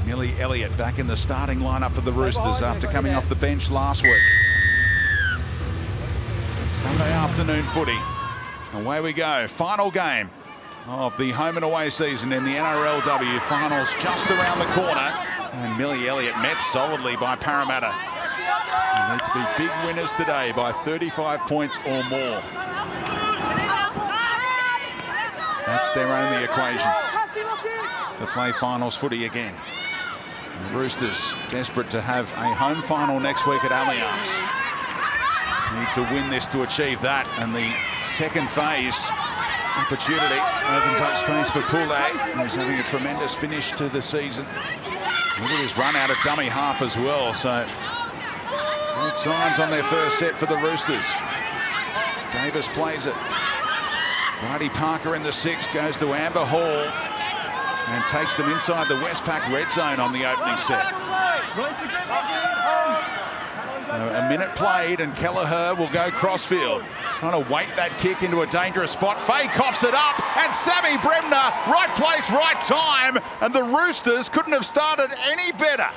Millie Elliott back in the starting lineup for the Roosters after coming off the bench last week. Sunday afternoon footy. Away we go. Final game of the home and away season in the NRLW. Finals just around the corner. And Millie Elliott met solidly by Parramatta. They need to be big winners today by 35 points or more. That's their only equation to play finals footy again. The Roosters desperate to have a home final next week at Allianz. Need to win this to achieve that, and the second phase opportunity opens up space for Poulet, who's having a tremendous finish to the season. Look at his run out of dummy half as well, so good signs on their first set for the Roosters. Davis plays it. Bridie Parker in the 6 goes to Amber Hall and takes them inside the Westpac red zone on the opening set. So a minute played and Kelleher will go crossfield. Trying to weight that kick into a dangerous spot. Faye coughs it up and Sammy Bremner, right place, right time. And the Roosters couldn't have started any better.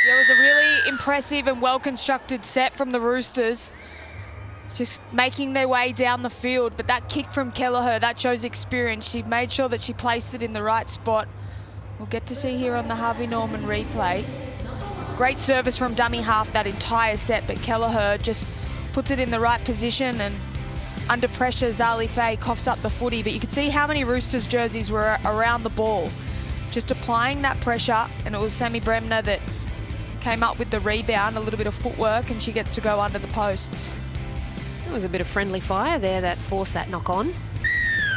Yeah, it was a really impressive and well-constructed set from the Roosters. Just making their way down the field, but that kick from Kelleher, that shows experience. She made sure that she placed it in the right spot. We'll get to see here on the Harvey Norman replay. Great service from dummy half that entire set, but Kelleher just puts it in the right position, and under pressure, Zali Faye coughs up the footy. But you could see how many Roosters jerseys were around the ball, just applying that pressure, and it was Sammy Bremner that came up with the rebound, a little bit of footwork, and she gets to go under the posts. There was a bit of friendly fire there that forced that knock on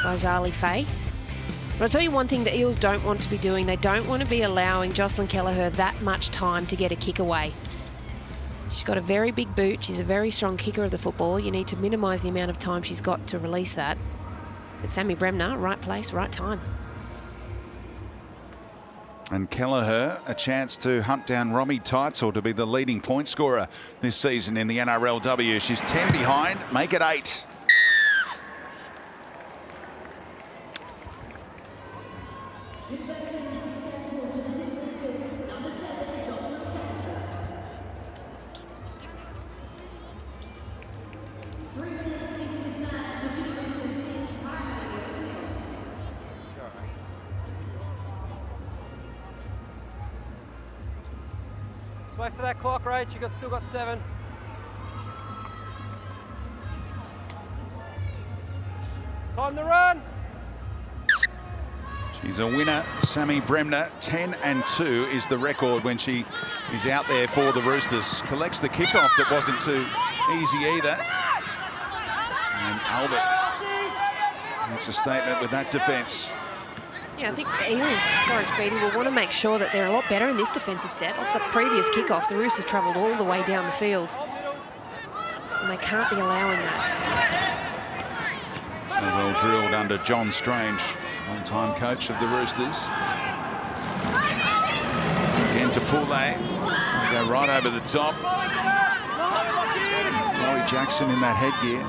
by Zali Faye. But I'll tell you one thing the Eels don't want to be doing. They don't want to be allowing Jocelyn Kelleher that much time to get a kick away. She's got a very big boot. She's a very strong kicker of the football. You need to minimise the amount of time she's got to release that. But Sammy Bremner, right place, right time. And Kelleher, a chance to hunt down Romy Teitzel to be the leading point scorer this season in the NRLW. She's 10 behind, make it 8. Just wait for that clock, Rach. You still got 7. Time to run. She's a winner, Sammy Bremner. 10-2 is the record when she is out there for the Roosters. Collects the kickoff that wasn't too easy either. And Albert makes a statement with that defence. Yeah, I think the Eels, Speedy, will want to make sure that they're a lot better in this defensive set. Off the previous kickoff, the Roosters travelled all the way down the field. And they can't be allowing that. So well drilled under John Strange, long-time coach of the Roosters. Again to Poulet. Go right over the top. Chloe Jackson in that headgear.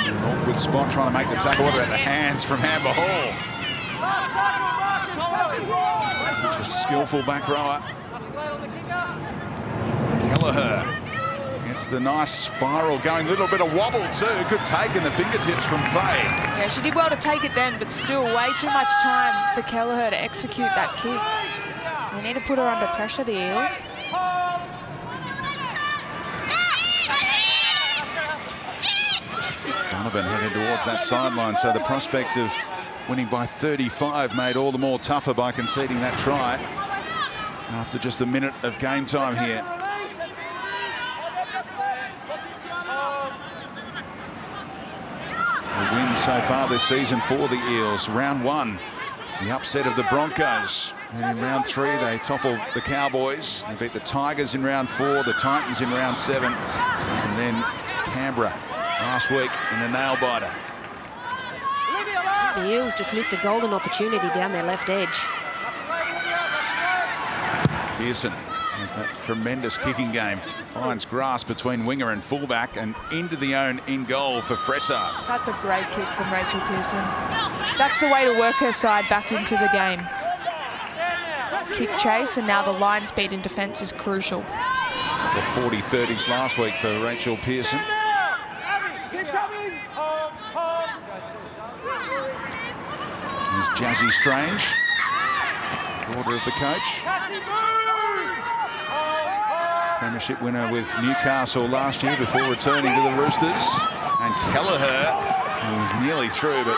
An awkward spot trying to make the tackle at the hands from Amber Hall. Such a skillful back rower. Kelleher gets the nice spiral going. A little bit of wobble too. Good take in the fingertips from Faye. Yeah, she did well to take it then, but still way too much time for Kelleher to execute that kick. They need to put her under pressure, the Eels. Donovan headed towards that sideline, so the prospect of winning by 35 made all the more tougher by conceding that try after just a minute of game time here. A win so far this season for the Eels. Round 1, the upset of the Broncos. And in round 3, they toppled the Cowboys. They beat the Tigers in round 4, the Titans in round 7, and then Canberra last week in a nail-biter. The Eels just missed a golden opportunity down their left edge. Pearson has that tremendous kicking game. Finds grass between winger and fullback and into the own in goal for Fressard. That's a great kick from Rachel Pearson. That's the way to work her side back into the game. kick chase, and now the line speed in defence is crucial. The 40-30s last week for Rachel Pearson. Here's Jazzy Strange, daughter of the coach. Premiership winner with Newcastle last year before returning to the Roosters. And Kelleher, who was nearly through, but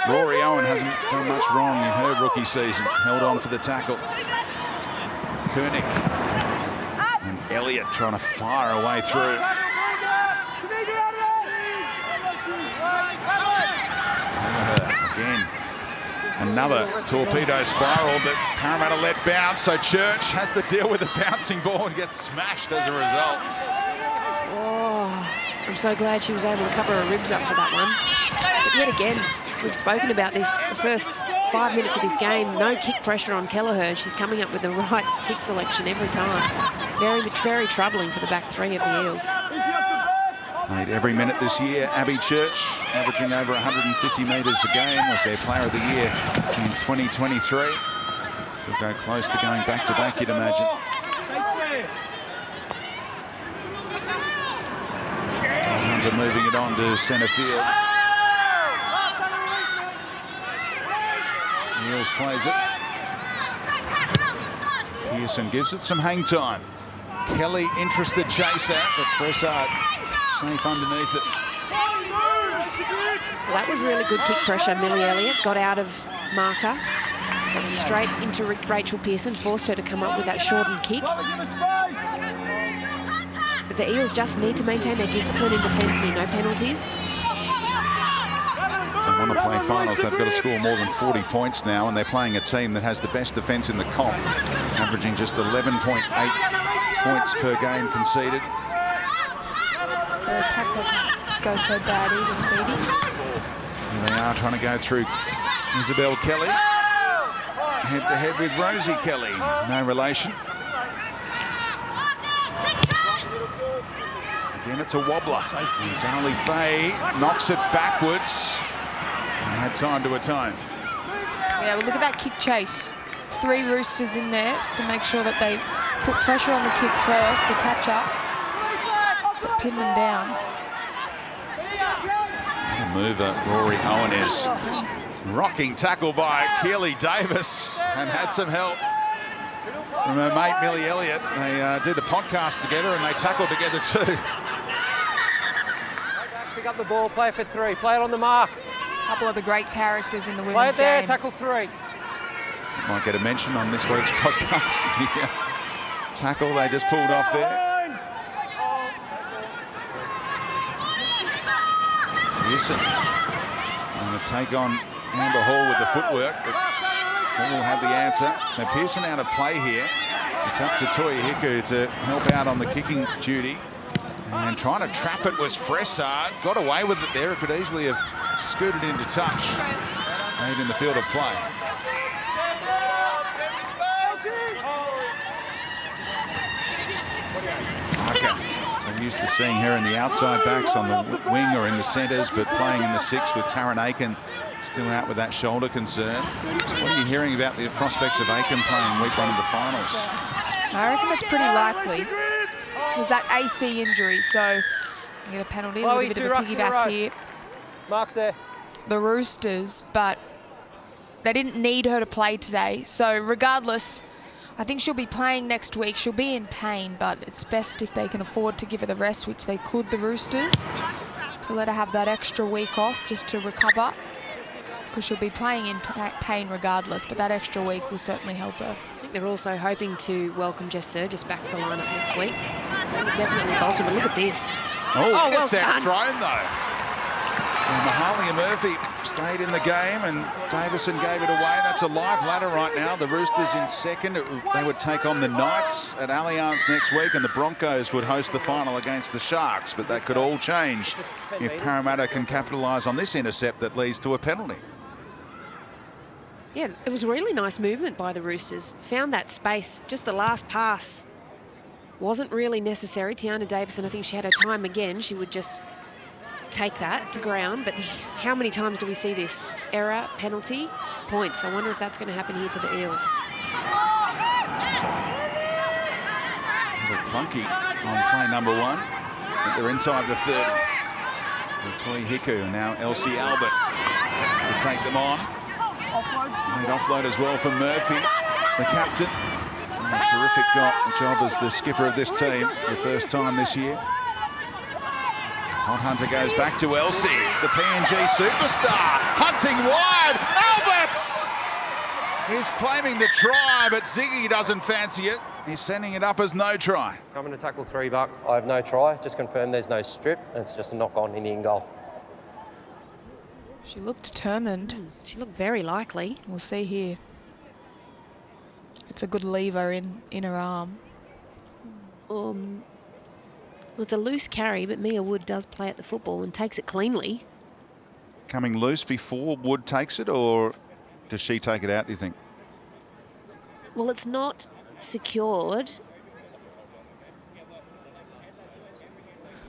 Rory Owen hasn't done much wrong in her rookie season. Held on for the tackle. Koenig and Elliott trying to fire away through. Again, another torpedo spiral, but Parramatta let bounce, so Church has to deal with the bouncing ball and gets smashed as a result. Oh, I'm so glad she was able to cover her ribs up for that one. But yet again, we've spoken about this the first 5 minutes of this game. No kick pressure on Kelleher. She's coming up with the right kick selection every time. Very troubling for the back three of the Eels. Played every minute this year. Abby Church, averaging over 150 metres a game, was their player of the year in 2023. Will go close to going back-to-back, you'd imagine. Hunter moving it on to centre field. Eels plays it. Pearson gives it some hang time. Kelly interested chaser, but Fressard safe underneath it. Well, that was really good kick pressure. Millie Elliott got out of marker, got straight into Rachel Pearson, forced her to come up with that shortened kick. But the Eels just need to maintain their discipline in defence here. No penalties. They want to play finals. They've got to score more than 40 points now, and they're playing a team that has the best defence in the comp, averaging just 11.8 points per game conceded. Their attack doesn't go so bad either, Speedy. Here they are trying to go through Isabel Kelly. Head-to-head with Rosie Kelly. No relation. Again, it's a wobbler. And Zali Faye knocks it backwards. And had time to atone. Yeah, well, look at that kick chase. 3 Roosters in there to make sure that they put pressure on the kick first, the catch-up, but pin them down. The mover, Rory Owen, is rocking tackle by Keely Davis and had some help from her mate Millie Elliott. They did the podcast together and they tackled together too. Pick up the ball, play for 3, play it on the mark. A couple of the great characters in the Play women's it there, game. tackle 3. Might get a mention on this week's podcast. The tackle they just pulled off there. Pearson going to take on Amber Hall with the footwork, but Hall had the answer. So Pearson out of play here. It's up to Toya Hiku to help out on the kicking duty. And trying to trap it was Fressard. Got away with it there. It could easily have scooted into touch. Stayed in the field of play. Okay. So I'm used to seeing her in the outside backs on the wing or in the centres, but playing in the 6 with Taryn Aiken still out with that shoulder concern. What are you hearing about the prospects of Aiken playing week 1 of the finals? I reckon that's pretty likely. There's that AC injury, so you get a penalty, a little bit of a piggyback here. Mark's there. The Roosters, but they didn't need her to play today. So regardless, I think she'll be playing next week. She'll be in pain, but it's best if they can afford to give her the rest, which they could, the Roosters, to let her have that extra week off just to recover, because she'll be playing in pain regardless, but that extra week will certainly help her. I think they're also hoping to welcome Jess Surgis back to the lineup next week. So they would definitely bolster, but look at this. Oh, well it's out done. thrown though. So Mahalia Murphy stayed in the game and Davison gave it away. That's a live ladder right now. The Roosters in second. They would take on the Knights at Allianz next week, and the Broncos would host the final against the Sharks. But that could all change if Parramatta can capitalise on this intercept that leads to a penalty. Yeah, it was really nice movement by the Roosters. Found that space. Just the last pass wasn't really necessary. Tiana Davison, I think she had her time again. She would just take that to ground. But how many times do we see this? Error, penalty, points. I wonder if that's going to happen here for the Eels. bit clunky on play number 1. But they're inside the 30. Toi Hiku and now Elsie Albert to take them on. Made offload as well for Murphy, the captain. Doing a terrific job as the skipper of this team for the first time this year. Todd Hunter goes back to Elsie, the PNG superstar. Hunting wide, Alberts! He's claiming the try, but Ziggy doesn't fancy it. He's sending it up as no try. Coming to tackle 3, Buck. I have no try. Just confirm there's no strip, and it's just a knock-on in the in goal. She looked determined. She looked very likely. We'll see here. It's a good lever in her arm. Well, it's a loose carry, but Mia Wood does play at the football and takes it cleanly. Coming loose before Wood takes it, or does she take it out, do you think? Well, it's not secured.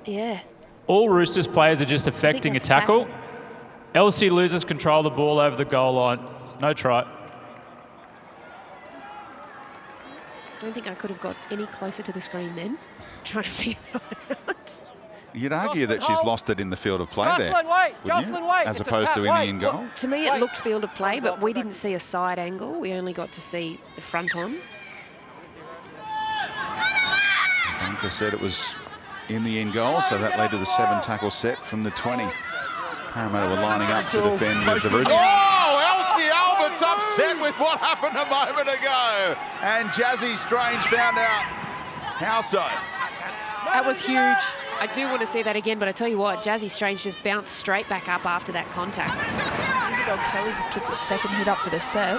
Yeah. All Roosters players are just affecting a tackle. Elsie loses control of the ball over the goal line. It's no try. I don't think I could have got any closer to the screen then, trying to figure that out. You'd argue that she's lost it in the field of play there, wouldn't you? As opposed to in the in goal. To me, it looked field of play, but we didn't see a side angle. We only got to see the front on. Bunker said it was in the in goal, so that led to the 7 tackle set from the 20. Parramatta were lining up to defend with the Roosters. Oh, Elsie Albert's upset with what happened a moment ago. And Jazzy Strange found out how so. That was huge. I do want to see that again, but I tell you what, Jazzy Strange just bounced straight back up after that contact. Isabel Kelly just took the second hit up for the set.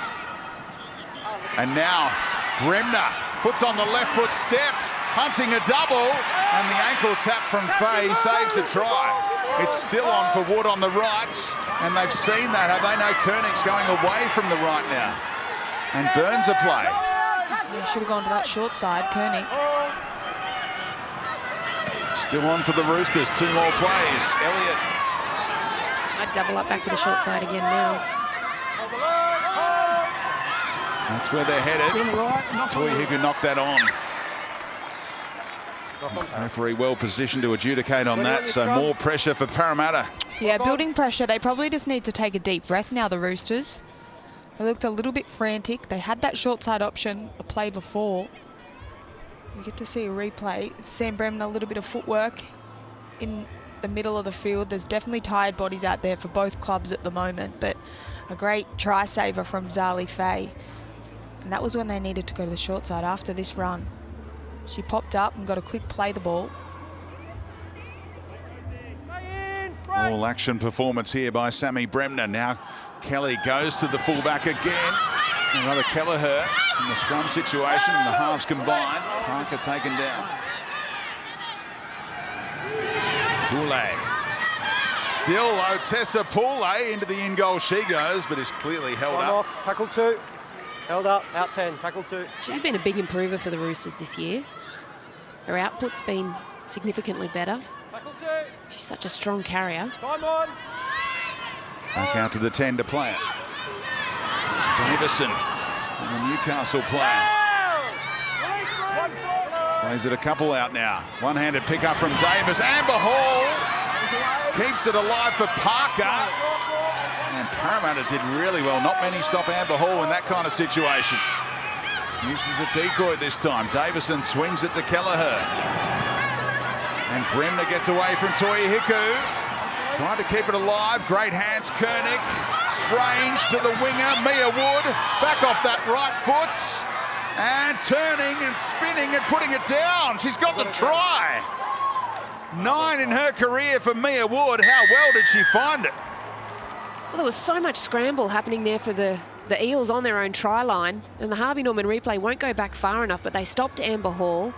And now Bremner puts on the left foot steps, hunting a double, and the ankle tap from Faye saves a try. It's still on for Wood on the rights, and they've seen that, have they? No, Koenig's going away from the right now. And Burns a play. Yeah, should have gone to that short side, Koenig. Still on for the Roosters, 2 more plays. Elliott. I'd double up back to the short side again now. That's where they're headed. Toi Hiku knocked that on. Referee well positioned to adjudicate on that, so more pressure for Parramatta. Yeah, building pressure. They probably just need to take a deep breath now, the Roosters. They looked a little bit frantic. They had that short side option a play before. You get to see a replay. Sam Bremner, a little bit of footwork in the middle of the field. There's definitely tired bodies out there for both clubs at the moment, but a great try saver from Zali Faye. And that was when they needed to go to the short side after this run. She popped up and got a quick play the ball. All action performance here by Sammy Bremner. Now Kelly goes to the fullback again. Another Kelleher in the scrum situation, and the halves combined. Parker taken down. Poole. Still Otessa Poole into the in goal she goes, but is clearly held up. Off, tackle 2. Held up, out 10, tackle 2. She's been a big improver for the Roosters this year. Her output's been significantly better. Tackle 2. She's such a strong carrier. Time on. Back out to the 10 to play it. Davison, the Newcastle player. Plays it a couple out now. One-handed pick up from Davis. Amber Hall keeps it alive for Parker. And Parramatta did really well. Not many stop Amber Hall in that kind of situation. Uses the decoy this time. Davison swings it to Kelleher. And Bremner gets away from Toi Hiku. Trying to keep it alive. Great hands, Koenig. Strange to the winger, Mia Wood. Back off that right foot. And turning and spinning and putting it down. She's got the try. 9 in her career for Mia Wood. How well did she find it? Well, there was so much scramble happening there for the Eels on their own try line, and the Harvey Norman replay won't go back far enough, but they stopped Amber Hall,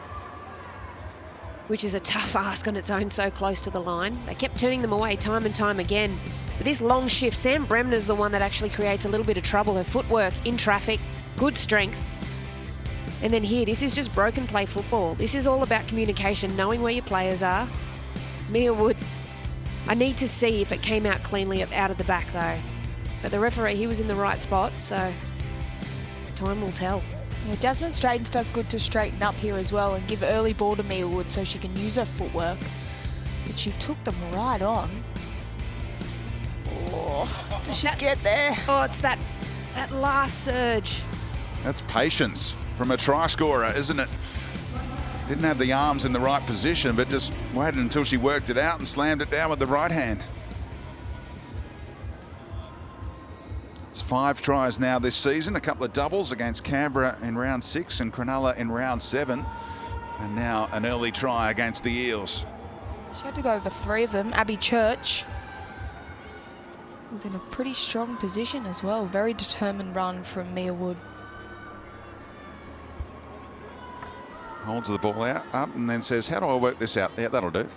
which is a tough ask on its own, so close to the line. They kept turning them away time and time again. But this long shift, Sam Bremner's the one that actually creates a little bit of trouble. Her footwork in traffic, good strength. And then here, this is just broken play football. This is all about communication, knowing where your players are. Mia Wood, I need to see if it came out cleanly out of the back though. But the referee, he was in the right spot, so time will tell. Yeah, Jasmine Straightens does good to straighten up here as well and give early ball to Mia Wood so she can use her footwork. But she took them right on. Oh, does she get there? Oh, it's that last surge. That's patience from a try scorer, isn't it? Didn't have the arms in the right position, but just waited until she worked it out and slammed it down with the right hand. It's 5 tries now this season, a couple of doubles against Canberra in round 6 and Cronulla in round 7. And now an early try against the Eels. She had to go over 3 of them. Abby Church was in a pretty strong position as well. Very determined run from Mia Wood. Holds the ball out, up, and then says, how do I work this out? Yeah, that'll do.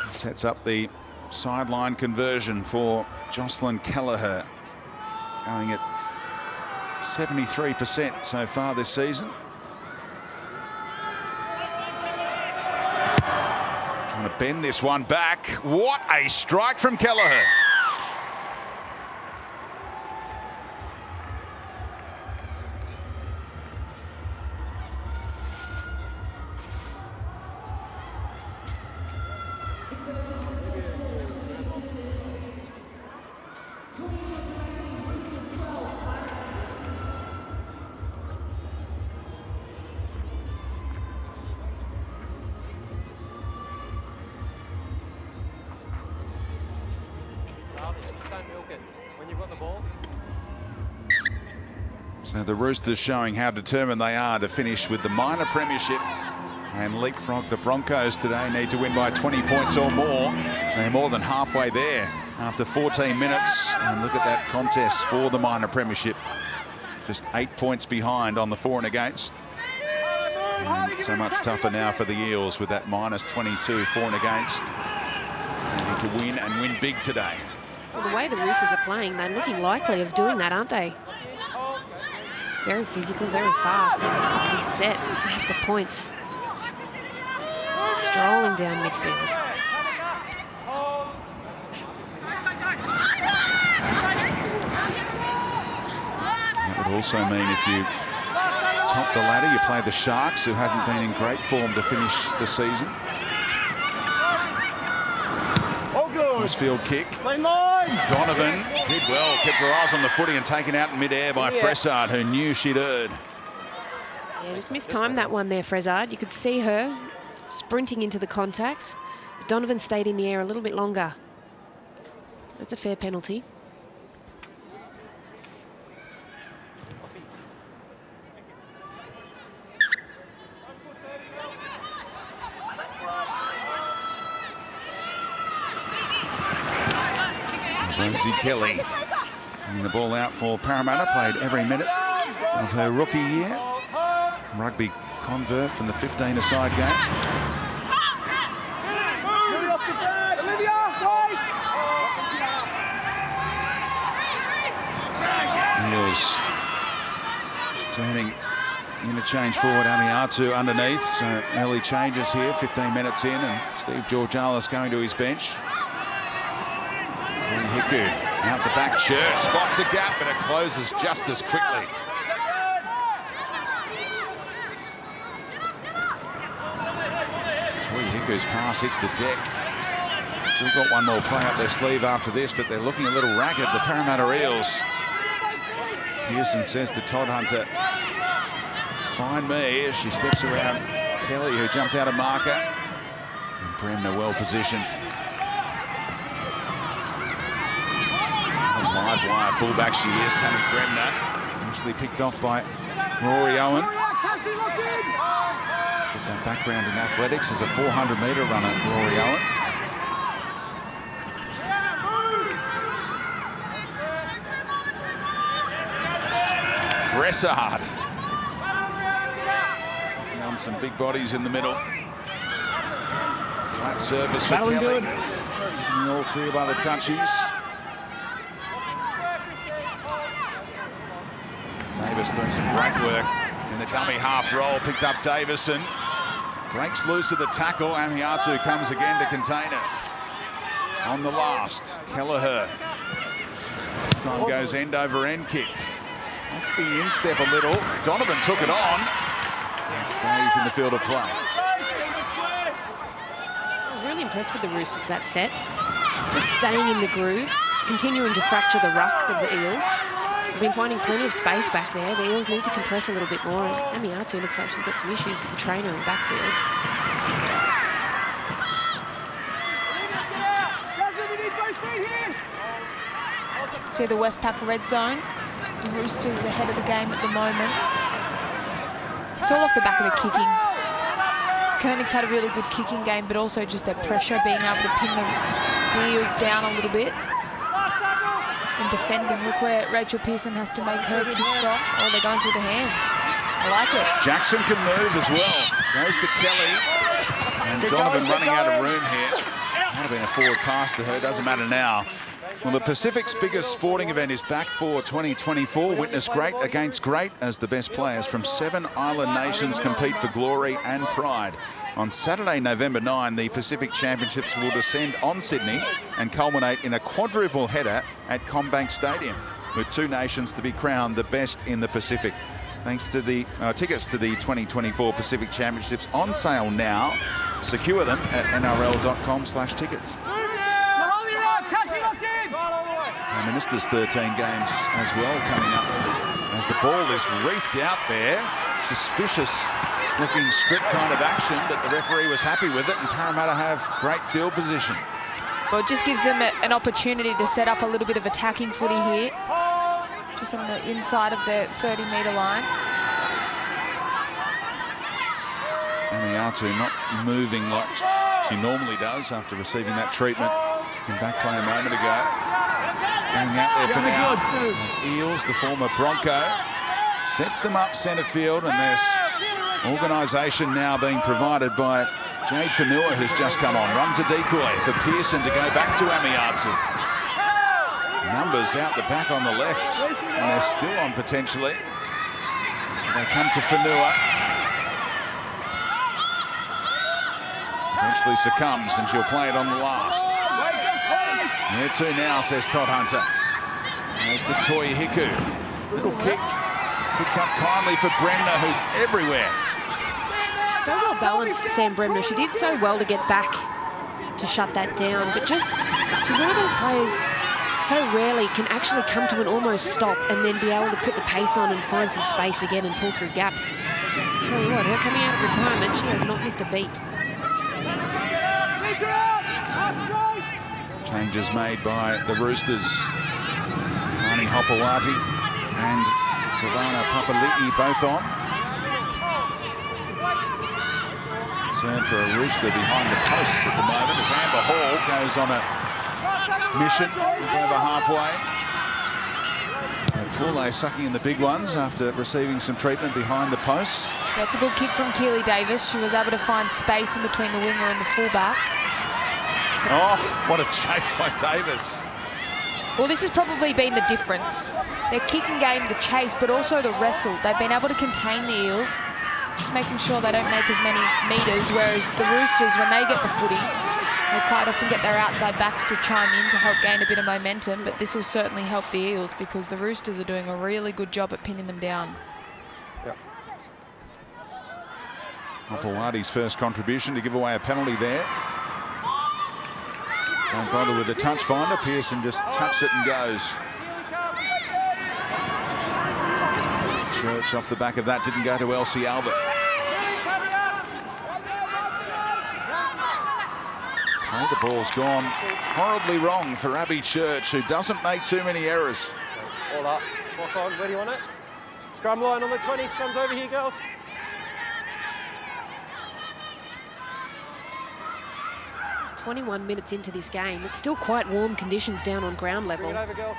Sets up the sideline conversion for Jocelyn Kelleher, going at 73% so far this season. Trying to bend this one back. What a strike from Kelleher. So the Roosters showing how determined they are to finish with the minor premiership and leapfrog the Broncos today. Need to win by 20 points or more. They're more than halfway there after 14 minutes. And look at that contest for the minor premiership. Just 8 points behind on the for and against. And so much tougher now for the Eels with that minus 22 for and against. They need to win and win big today. Well, the way the Roosters are playing, they're looking likely of doing that, aren't they? Very physical, very fast. And he's set after points. Strolling down midfield. That would also mean if you top the ladder, you play the Sharks, who haven't been in great form to finish the season. Nice field kick. Donovan did well, kept her eyes on the footy and taken out in mid-air by Fressard, who knew she'd erred. Yeah, just mistimed that one there, Fressard. You could see her sprinting into the contact. But Donovan stayed in the air a little bit longer. That's a fair penalty. Rosie Kelly bringing the ball out for Parramatta, played every minute of her rookie year. Rugby convert from the 15-a-side game. Eels just turning interchange forward, Amiatu underneath. So early changes here, 15 minutes in, and Steve Georgalis going to his bench. Hiku out the back, Church spots a gap, but it closes just as quickly. Hiku's pass hits the deck. Still got one more play up their sleeve after this, but they're looking a little ragged, the Parramatta Eels. Pearson says to Todd Hunter, find me, as she steps around Kelly, who jumped out of marker. And Bremner well positioned. Live wire fullback she is, Sammy Bremner. Initially picked off by Rory Owen. Got that background in athletics as a 400-metre runner, Rory Owen. Fressard. On some big bodies in the middle. Flat surface for Kelly. Good. All clear by the touchies. Davis doing some great work in the dummy half roll, picked up Davison. Breaks loose of the tackle, Amiatu comes again to contain it. On the last, Kelleher. This time goes end over end kick. Off the instep a little. Donovan took it on. And stays in the field of play. I was really impressed with the Roosters that set. Just staying in the groove, continuing to fracture the ruck of the Eels. We've been finding plenty of space back there. The Eels need to compress a little bit more. Amiatu looks like she's got some issues with the trainer in backfield. See the Westpac red zone. The Roosters ahead of the game at the moment. It's all off the back of the kicking. Koenig's had a really good kicking game, but also just their pressure, being able to pin the Eels down a little bit. And defending. Look where Rachel Pearson has to make her kick from. Oh, they're going through the hands. I like it. Jackson can move as well. Goes to Kelly. And Donovan running out of room here. Might have been a forward pass to her. Doesn't matter now. Well, the Pacific's biggest sporting event is back for 2024. Witness great against great as the best players from 7 island nations compete for glory and pride. On Saturday, November 9, the Pacific Championships will descend on Sydney and culminate in a quadruple header at CommBank Stadium, with 2 nations to be crowned the best in the Pacific. Thanks to the tickets to the 2024 Pacific Championships on sale now. Secure them at nrl.com/tickets. Minister's 13 games as well coming up as the ball is reefed out there. Suspicious looking strip kind of action, but the referee was happy with it, and Parramatta have great field position. Well, it just gives them an opportunity to set up a little bit of attacking footy here. Just on the inside of the 30-metre line. Amiatu not moving like she normally does after receiving that treatment in back play a moment ago. Going out there for now as Eels, the former Bronco, sets them up centre field, and there's organisation now being provided by Jade Fanua, who's just come on. Runs a decoy for Pearson to go back to Amiatu. Numbers out the back on the left, and they're still on potentially. They come to Fanua. Eventually succumbs, and she'll play it on the last. Where to now, says Todd Hunter. There's the Toi Hiku. Little kick. Sits up kindly for Bremner, who's everywhere. So well balanced, Sam Bremner. She did so well to get back to shut that down, but just, she's one of those players so rarely can actually come to an almost stop and then be able to put the pace on and find some space again and pull through gaps. I'll tell you what, her coming out of retirement, she has not missed a beat. Changes made by the Roosters. Marnie Hopewati and Tavana Papali'i both on. Concern for a Rooster behind the posts at the moment as Amber Hall goes on a mission over halfway. So Pule sucking in the big ones after receiving some treatment behind the posts. That's a good kick from Keely Davis. She was able to find space in between the winger and the fullback. Oh, what a chase by Davis. Well, this has probably been the difference. Their kicking game, the chase, but also the wrestle. They've been able to contain the Eels, just making sure they don't make as many metres, whereas the Roosters, when they get the footy, they quite often get their outside backs to chime in to help gain a bit of momentum, but this will certainly help the Eels because the Roosters are doing a really good job at pinning them down. Yep. Hopewati's first contribution to give away a penalty there. Don't bother with the touch finder. Pearson just taps it and goes. Church off the back of that didn't go to Elsie Albert. Okay, the ball's gone horribly wrong for Abby Church, who doesn't make too many errors. All up. Walk on. Where do you want it? Scrum line on the 20. Scrums over here, girls. 21 minutes into this game. It's still quite warm conditions down on ground level. Bring it over, girls.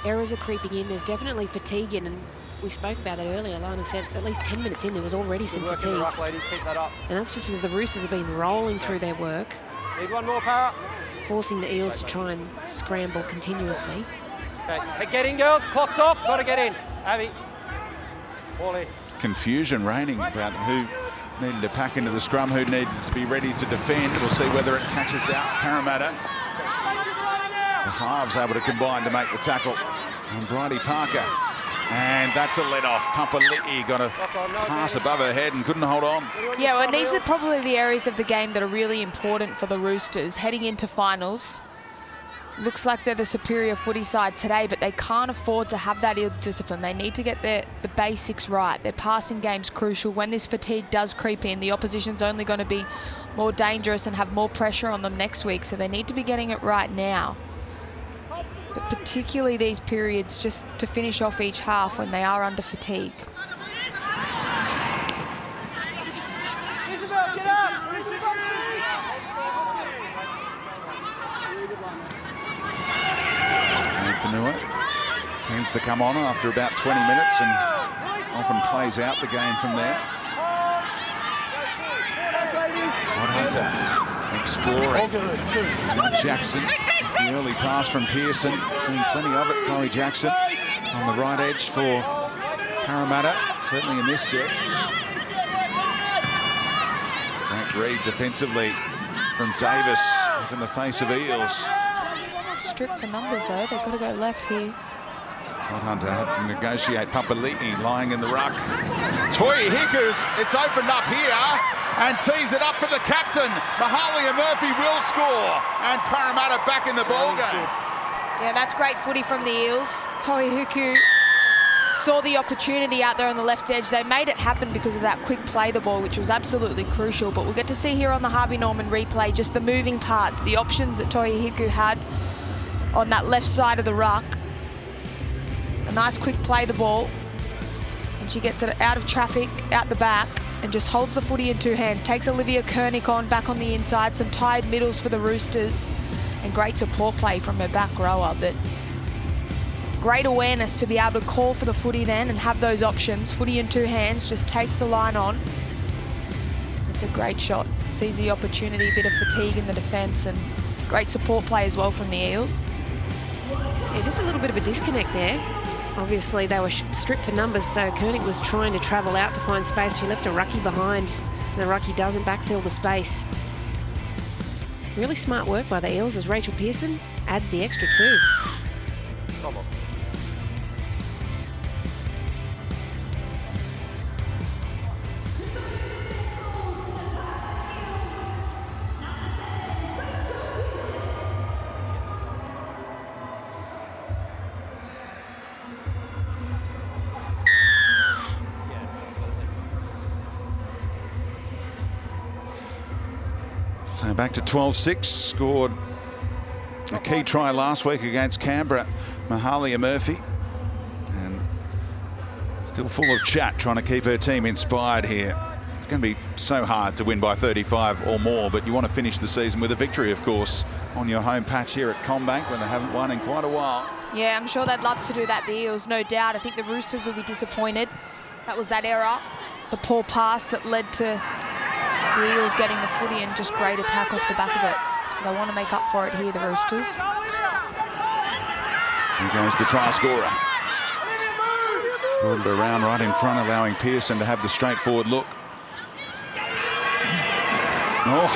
Errors are creeping in. There's definitely fatigue in, and we spoke about it earlier. Lana said at least 10 minutes in, there was already some fatigue. Ruck, ladies. Keep that up. And that's just because the Roosters have been rolling through their work. Need one more, Para. Forcing the Eels to try and scramble continuously. Okay, hey, get in, girls. Clock's off. Got to get in. Abby. Ball in. Confusion reigning about who needed to pack into the scrum, who needed to be ready to defend. We'll see whether it catches out Parramatta. The halves able to combine to make the tackle on Bridie Parker. And that's a let-off. Papali'i got a pass above her head and couldn't hold on. Yeah, well, these are probably the areas of the game that are really important for the Roosters heading into finals. Looks like they're the superior footy side today, but they can't afford to have that ill discipline. They need to get the basics right. Their passing game's crucial. When this fatigue does creep in, the opposition's only going to be more dangerous and have more pressure on them next week, so they need to be getting it right now. But particularly these periods just to finish off each half when they are under fatigue. Isabel, get up! Fanua tends to come on after about 20 minutes and often plays out the game from there. Todd Hunter exploring. Jackson, the early pass from Pearson, seeing plenty of it. Chloe Jackson on the right edge for Parramatta, certainly in this set. Great read defensively from Davis in the face of Eels. Strip for numbers though, they've got to go left here. Todd Hunter had to negotiate. Papali'i lying in the ruck. Toy Hickers, it's opened up here and tees it up for the captain. Mahalia Murphy will score and Parramatta back in the ball game. Yeah, that's great footy from the Eels. Toihuku saw the opportunity out there on the left edge. They made it happen because of that quick play the ball, which was absolutely crucial. But we'll get to see here on the Harvey Norman replay just the moving parts, the options that Toihuku had on that left side of the ruck. A nice quick play the ball, and she gets it out of traffic, out the back, and just holds the footy in two hands. Takes Olivia Kernick on back on the inside, some tied middles for the Roosters, and great support play from her back rower. But great awareness to be able to call for the footy then and have those options. Footy in two hands, just takes the line on. It's a great shot. Sees the opportunity, a bit of fatigue in the defence, and great support play as well from the Eels. Yeah, just a little bit of a disconnect there. Obviously, they were stripped for numbers, so Kernick was trying to travel out to find space. She left a ruckie behind, and the ruckie doesn't backfill the space. Really smart work by the Eels as Rachel Pearson adds the extra two. So back to 12-6, scored a key try last week against Canberra, Mahalia Murphy. And still full of chat, trying to keep her team inspired here. It's going to be so hard to win by 35 or more, but you want to finish the season with a victory, of course, on your home patch here at CommBank when they haven't won in quite a while. Yeah, I'm sure they'd love to do that, the Eels, no doubt. I think the Roosters will be disappointed. That was that error, the poor pass that led to the Eels getting the footy, and just great attack off the back of it. So they want to make up for it here, the Roosters. Here goes the try scorer. Pulled around right in front, allowing Pearson to have the straightforward look. Oh,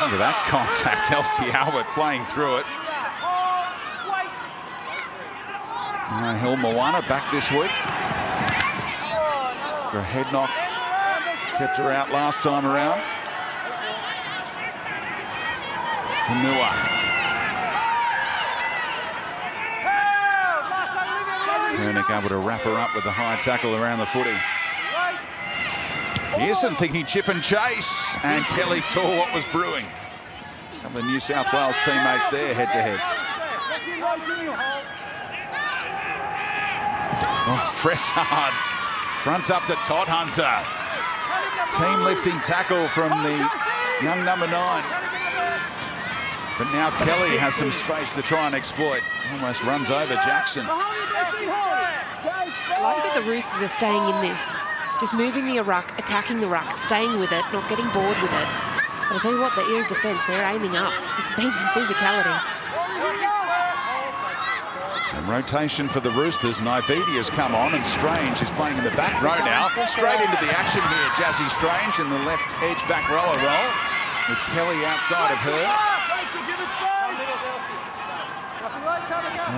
look at that contact. Elsie Albert playing through it. Hill Moana back this week. For a head knock. Kept her out last time around. Fanua. Kernick able to wrap her up with the high tackle around the footy. Pearson thinking chip and chase, and Kelly saw what was brewing. A couple of New South Wales teammates there head to head. Oh, Fressard fronts up to Todd Hunter. Team lifting tackle from the young number 9. But now Kelly has some space to try and exploit. Almost runs over Jackson. I like that the Roosters are staying in this. Just moving the ruck, attacking the ruck, staying with it, not getting bored with it. But I'll tell you what, the Eels defence, they're aiming up. There's been some physicality. And rotation for the Roosters. Naividi has come on, and Strange is playing in the back row now. Straight into the action here, Jazzy Strange in the left edge back rower role, with Kelly outside of her.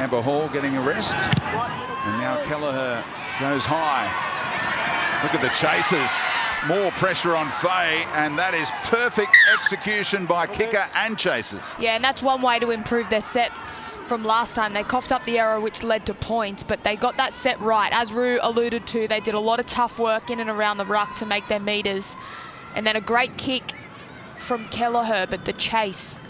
Amber Hall getting a rest. And now Kelleher goes high. Look at the chasers. More pressure on Faye, and that is perfect execution by kicker and chasers. Yeah, and that's one way to improve their set from last time. They coughed up the error, which led to points, but they got that set right. As Rue alluded to, they did a lot of tough work in and around the ruck to make their meters. And then a great kick from Kelleher, but the chase,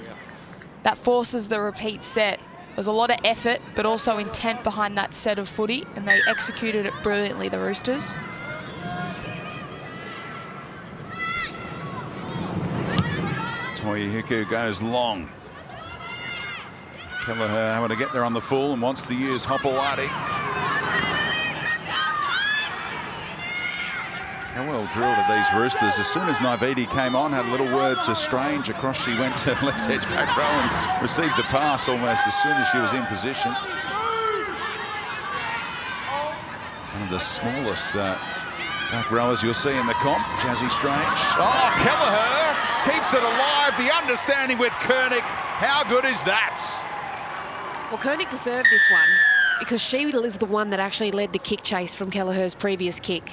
that forces the repeat set. There's a lot of effort, but also intent behind that set of footy, and they executed it brilliantly, the Roosters. Toihiku goes long. Kelleher able to get there on the full and wants to use Hopewadi. How well drilled are these Roosters. As soon as Naividi came on, had a little word to Strange. Across she went to left edge back row and received the pass almost as soon as she was in position. One of the smallest back rowers you'll see in the comp, Jazzy Strange. Oh, Kelleher keeps it alive. The understanding with Koenig. How good is that? Well, Koenig deserved this one because she is the one that actually led the kick chase from Kelleher's previous kick.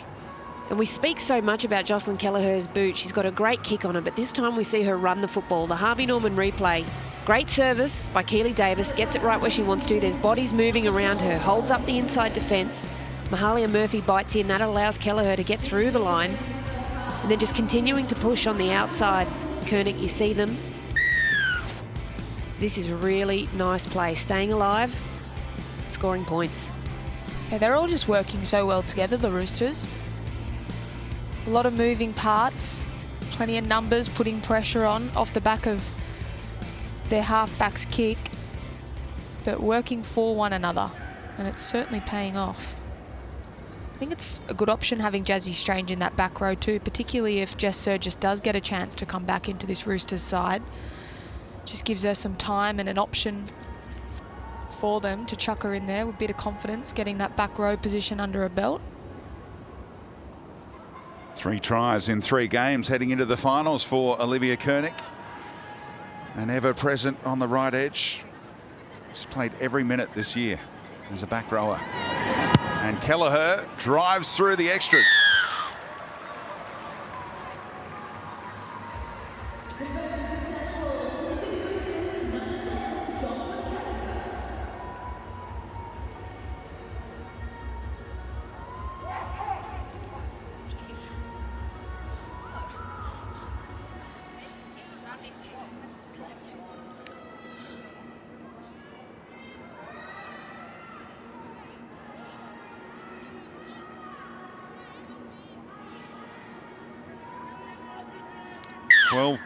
And we speak so much about Jocelyn Kelleher's boot. She's got a great kick on her, but this time we see her run the football. The Harvey Norman replay. Great service by Keely Davis. Gets it right where she wants to. There's bodies moving around her. Holds up the inside defence. Mahalia Murphy bites in. That allows Kelleher to get through the line. And then just continuing to push on the outside. Koenig, you see them. This is a really nice play. Staying alive, scoring points. Yeah, they're all just working so well together, the Roosters. A lot of moving parts, plenty of numbers putting pressure on off the back of their halfback's kick, but working for one another, and it's certainly paying off. I think it's a good option having Jazzy Strange in that back row too, particularly if Jess Surgis does get a chance to come back into this Roosters side. Just gives her some time and an option for them to chuck her in there with a bit of confidence, getting that back row position under her belt. 3 tries in 3 games heading into the finals for Olivia Koenig. And ever present on the right edge. She's played every minute this year as a back rower. And Kelleher drives through the extras.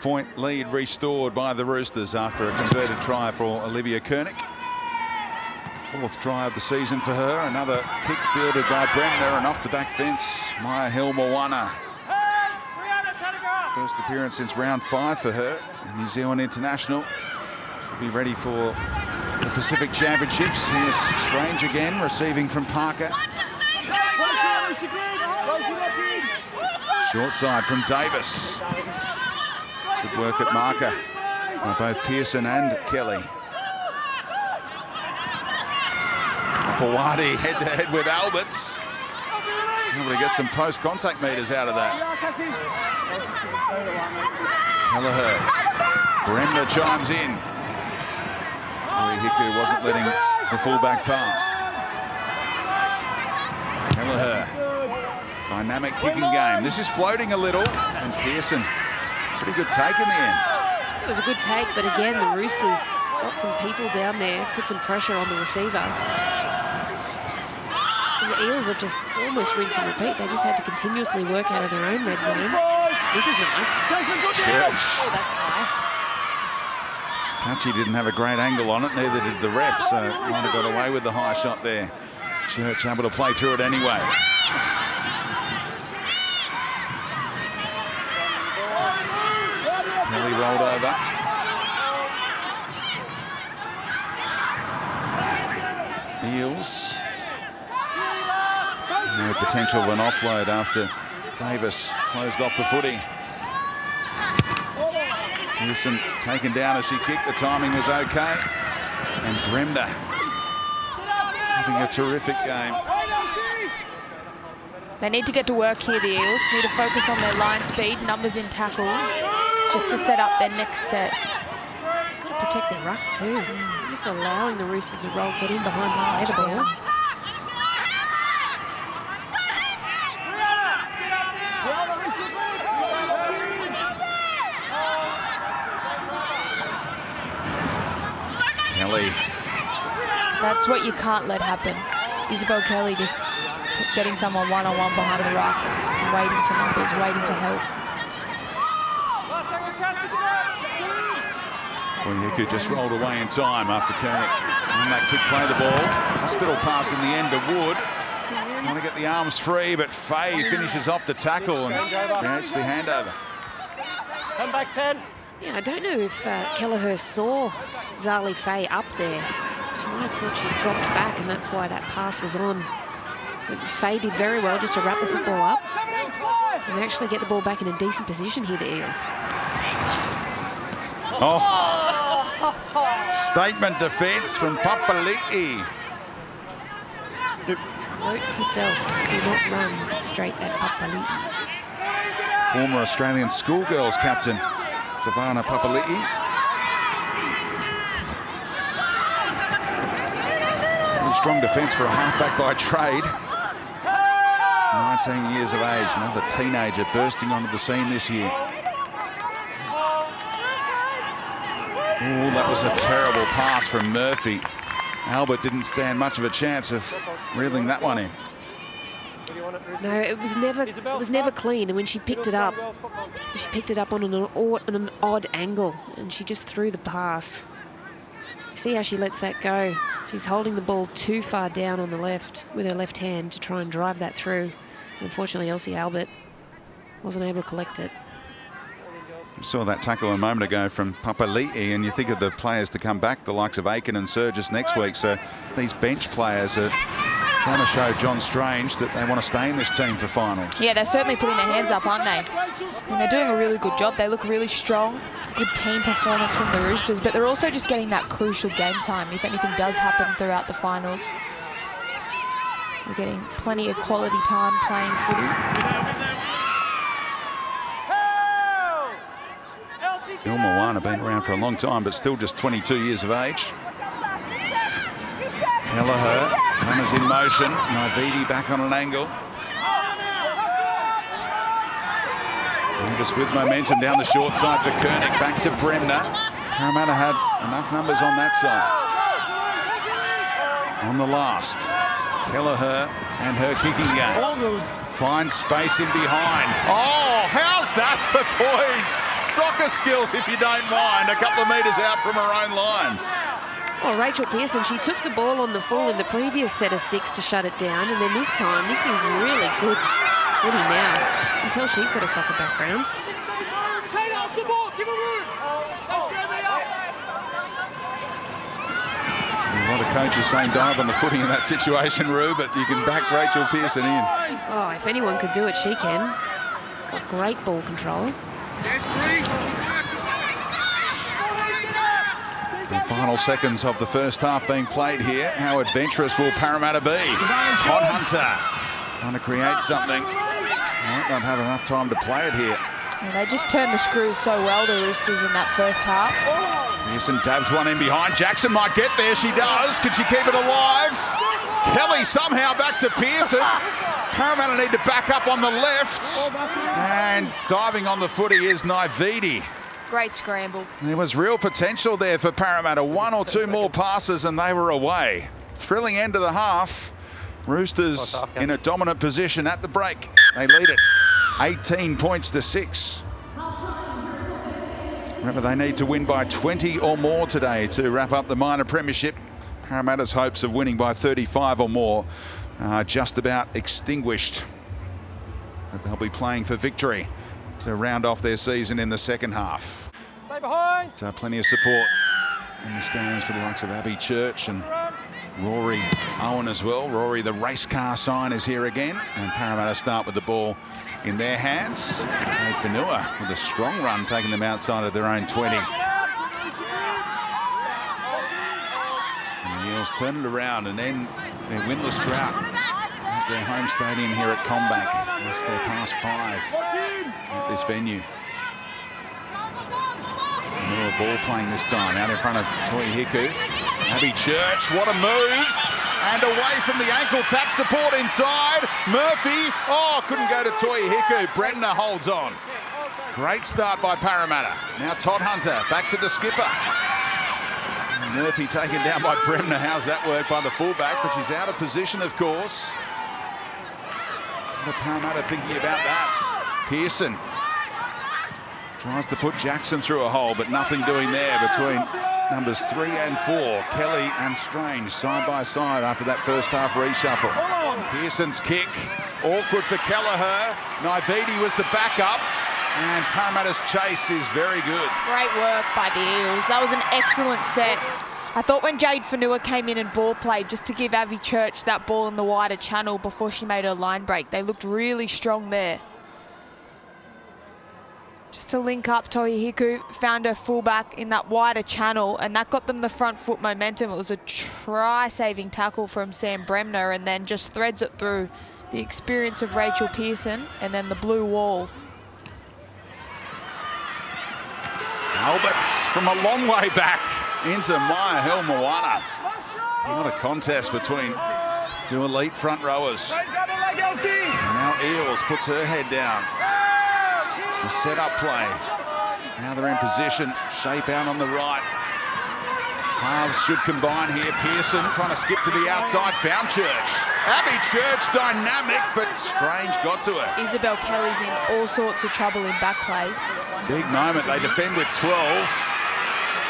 Point lead restored by the Roosters after a converted try for Olivia Koenig. 4th try of the season for her. Another kick fielded by Bremner and off the back fence. Maya Hill-Moana. First appearance since round 5 for her. New Zealand international. She'll be ready for the Pacific Championships. Here's Strange again, receiving from Parker. Short side from Davis. Good work at marker by both Pearson and Kelly. Hopewadi head-to-head with Alberts. Able to get some post-contact meters out of that. Kelleher. Bremner chimes in. Hiku wasn't letting the fullback pass. Kelleher. Dynamic kicking game. This is floating a little, and Pearson. Pretty good take in the end. It was a good take, but again, the Roosters got some people down there, put some pressure on the receiver. And the Eels have just, it's almost rinse and repeat. They just had to continuously work out of their own red zone. This is nice. Oh, that's high. Touchy didn't have a great angle on it, neither did the ref, so might have got away with the high shot there. Church able to play through it anyway. Kelly rolled over. Eels. No potential of an offload after Davis closed off the footy. Pearson taken down as she kicked. The timing was okay. And Bremner having a terrific game. They need to get to work here, the Eels. Need to focus on their line speed, numbers in tackles, just to set up their next set. Got to protect the ruck too. Just allowing the Roosters to roll, get in behind and play the ball. Kelly. That's what you can't let happen. Isabel Kelly just getting someone one-on-one behind the ruck, waiting for numbers, waiting for help. Well, you could just rolled away in time after Koenig. And that could play the ball. Hospital pass in the end to Wood. Trying to get the arms free, but Faye finishes off the tackle and creates the handover. Come back 10. Yeah, I don't know if Kelleher saw Zali Faye up there. She might have thought she dropped back, and that's why that pass was on. But Faye did very well just to wrap the football up and actually get the ball back in a decent position here, the Eels. Oh, statement defence from Papali'i. Note to self, do not run straight at Papali'i. Former Australian schoolgirls captain, Tavana Papali'i. Really strong defence for a halfback by trade. She's 19 years of age, another teenager bursting onto the scene this year. Oh, that was a terrible pass from Murphy. Albert didn't stand much of a chance of reeling that one in. No, it was never clean, and when she picked it up on an odd angle, and she just threw the pass. You see how she lets that go. She's holding the ball too far down on the left with her left hand to try and drive that through. Unfortunately, Elsie Albert wasn't able to collect it. You saw that tackle a moment ago from Papali'i, and you think of the players to come back, the likes of Aiken and Surgis next week. So these bench players are trying to show John Strange that they want to stay in this team for finals. Yeah, they're certainly putting their hands up, aren't they? And they're doing a really good job. They look really strong. Good team performance from the Roosters, but they're also just getting that crucial game time if anything does happen throughout the finals. They're getting plenty of quality time playing footy. Il Moana been around for a long time, but still just 22 years of age. Kelleher, runners in motion. Naividi back on an angle. Davis with momentum down the short side for Koenig. Back to Bremner. Parramatta had enough numbers on that side. On the last, Kelleher and her kicking game. Finds space in behind. Oh, how's that for poise? Soccer skills, if you don't mind. A couple of metres out from her own line. Well, Rachel Pearson, she took the ball on the full in the previous set of 6 to shut it down, and then this time, this is really good footy mouse. Until she's got a soccer background. A lot of coaches saying dive on the footing in that situation, Roo, but you can back Rachel Pearson in. Oh, if anyone could do it, she can. Got great ball control. The final seconds of the first half being played here. How adventurous will Parramatta be? Todd Hunter trying to create something. Might not have enough time to play it here. And they just turned the screws so well, the Roosters, in that first half. Pearson dabs one in behind. Jackson might get there. She does. Can she keep it alive? Kelly somehow back to Pearson. Parramatta need to back up on the left. And diving on the footy is Naividi. Great scramble. There was real potential there for Parramatta. 1 or 2 more passes and they were away. Thrilling end of the half. Roosters in a dominant position at the break. They lead it 18 points to 6. Remember, they need to win by 20 or more today to wrap up the minor premiership. Parramatta's hopes of winning by 35 or more are just about extinguished. But they'll be playing for victory to round off their season in the second half. Stay behind. Plenty of support in the stands for the likes of Abby Church and Rory Owen as well. Rory, the race car sign, is here again, and Parramatta start with the ball in their hands. Kate Whenua with a strong run, taking them outside of their own 20. And the Eels turn it around and end their winless drought at their home stadium here at Combank. It's their past 5 at this venue. More ball playing this time, out in front of Toi Hiku. Abby Church, what a move! And away from the ankle tap, support inside. Murphy, couldn't go to Toi Hiku. Bremner holds on. Great start by Parramatta. Now Todd Hunter, back to the skipper. Murphy taken down by Bremner. How's that work by the fullback? But she's out of position, of course. What are Parramatta thinking about that? Pearson tries to put Jackson through a hole, but nothing doing there between numbers 3 and 4. Kelly and Strange side by side after that first half reshuffle. Pearson's kick, awkward for Kelleher. Naividi was the backup, and Parramatta's chase is very good. Great work by the Eels. That was an excellent set. I thought when Jade Fanua came in and ball played, just to give Avi Church that ball in the wider channel before she made her line break, they looked really strong there. Just to link up, Toi Hiku found her fullback in that wider channel, and that got them the front foot momentum. It was a try-saving tackle from Sam Bremner, and then just threads it through the experience of Rachel Pearson, and then the blue wall. Alberts from a long way back into Maya Helmoana. What a contest between 2 elite front rowers. And now Eels puts her head down. The set-up play. Now they're in position. Shape out on the right. Halves should combine here. Pearson trying to skip to the outside. Found Church. Abby Church dynamic, but Strange got to her. Isabel Kelly's in all sorts of trouble in back play. Big moment. They defend with 12.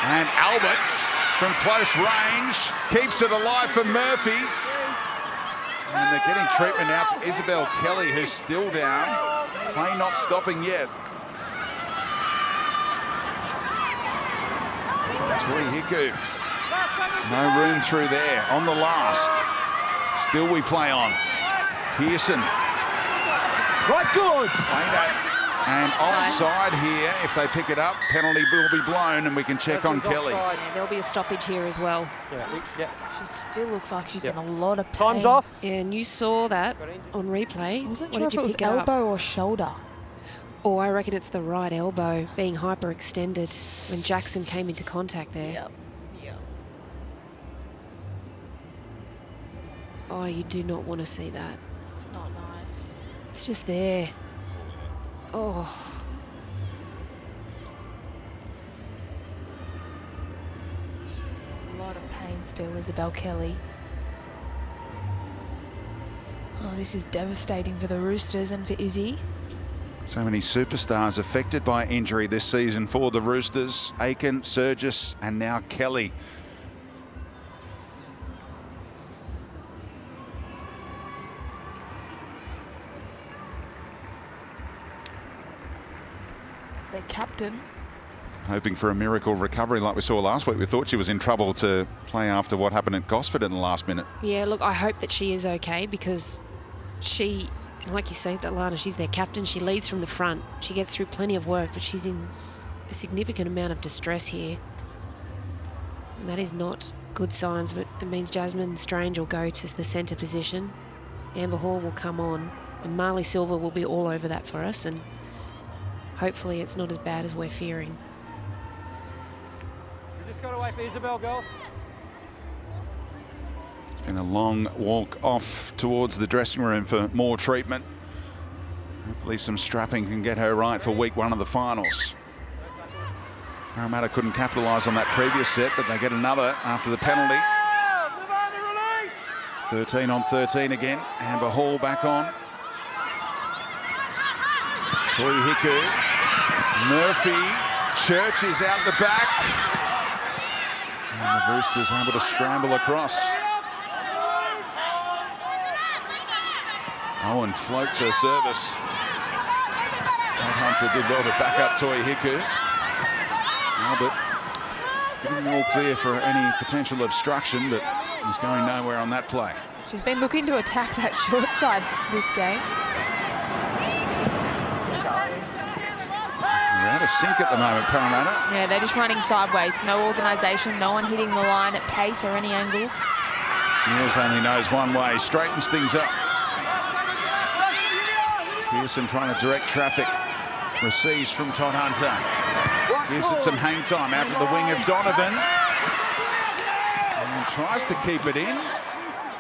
And Alberts from close range keeps it alive for Murphy. And they're getting treatment out to Isabel Kelly, who's still down. Play not stopping yet. Toi Hiku. No room through there. On the last. Still we play on. Pearson. Right, good. Played at. And offside here. If they pick it up, penalty will be blown, and we can check on Kelly. Yeah, there'll be a stoppage here as well. She still looks like she's in a lot of pain. Time's off. And you saw that on replay. I wasn't What sure did if you it was pick up? elbow or shoulder. Oh, I reckon it's the right elbow being hyperextended when Jackson came into contact there. Yep. Oh, you do not want to see that. It's not nice. It's just there. Oh. She's in a lot of pain still, Isabel Kelly. Oh, this is devastating for the Roosters and for Izzy. So many superstars affected by injury this season for the Roosters. Aiken, Surgis, and now Kelly. It's their captain. Hoping for a miracle recovery like we saw last week. We thought she was in trouble to play after what happened at Gosford in the last minute. Yeah, look, I hope that she is okay, because she, like you say, Lana, she's their captain. She leads from the front. She gets through plenty of work, but she's in a significant amount of distress here. And that is not good signs, but it means Jasmine Strange will go to the centre position. Amber Hall will come on, and Marley Silver will be all over that for us, and hopefully it's not as bad as we're fearing. We just got to wait for Isabel, girls. It's been a long walk off towards the dressing room for more treatment. Hopefully some strapping can get her right for week 1 of the finals. Parramatta couldn't capitalise on that previous set, but they get another after the penalty. 13 on 13 again. Amber Hall back on. Toi Hiku. Murphy. Church is out the back. And the Roosters able to scramble across. Owen floats her service. Todd Hunter did well to back up Toi Hiku. Albert giving the all clear for any potential obstruction, but he's going nowhere on that play. She's been looking to attack that short side this game. They're out of sync at the moment, Parramatta. Yeah, they're just running sideways. No organisation, no one hitting the line at pace or any angles. Eels only knows one way, straightens things up. Pearson trying to direct traffic. Receives from Todd Hunter. Gives it some hang time out to the wing of Donovan. And tries to keep it in.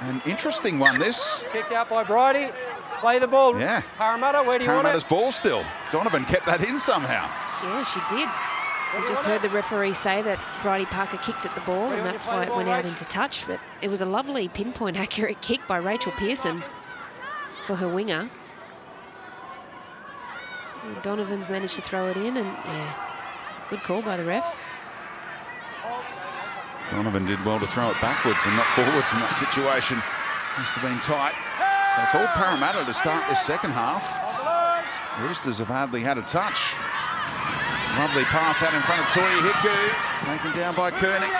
An interesting one, this. Kicked out by Bridie. Play the ball. Yeah. Parramatta, where do you want Parramatta's it? ball still. Donovan kept that in somehow. Yeah, she did. I just heard the referee say that Bridie Parker kicked at the ball, and that's why it went out into touch. But it was a lovely pinpoint accurate kick by Rachel Pearson for her winger. And Donovan's managed to throw it in, and yeah, good call by the ref. Donovan did well to throw it backwards and not forwards in that situation. Must have been tight. So it's all Parramatta to start this second half. Roosters have hardly had a touch. Lovely pass out in front of Toya Hiku. Taken down by Koenig.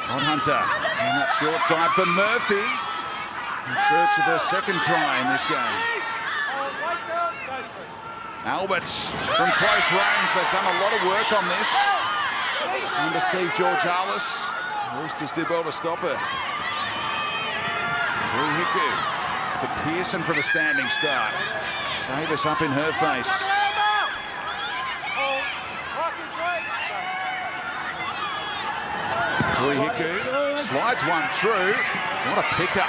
Todd Hunter. And that short side for Murphy. In search of her second try in this game. Alberts from close range. They've done a lot of work on this. Under Steve Georgalis. Roosters did well to stop her. Toya Hiku to Pearson from a standing start. Davis up in her face. Toya Hiku slides one through. What a pickup.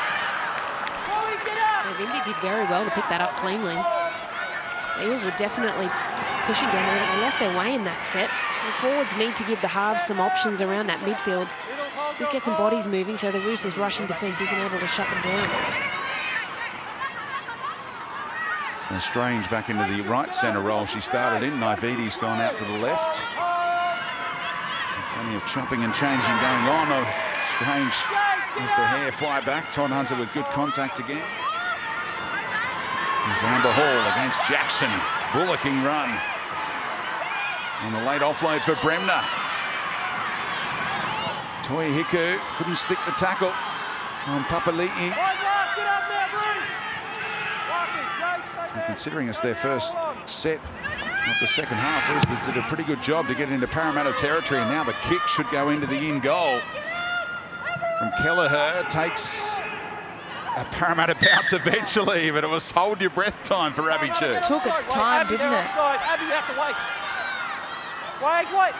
Indy did very well to pick that up cleanly. The Eels were definitely pushing down there. They lost their way in that set. The forwards need to give the halves some options around that midfield. Just get some bodies moving so the Roosters' rushing defence isn't able to shut them down. So Strange back into the right centre role she started in. Naividi's gone out to the left. Plenty of chopping and changing going on. Oh, Strange as the hair fly back. Todd Hunter with good contact again. There's Amber Hall against Jackson. Bullocking run. On the late offload for Bremner. Toya Hiku couldn't stick the tackle on Papali'i. So considering it's their first set of the second half, Roosters did a pretty good job to get into Parramatta territory, and now the kick should go into the in goal. From Kelleher, takes a Parramatta bounce eventually, but it was hold your breath time for Abby Church. It took its time, didn't it? Abby, you have to wait. Wait.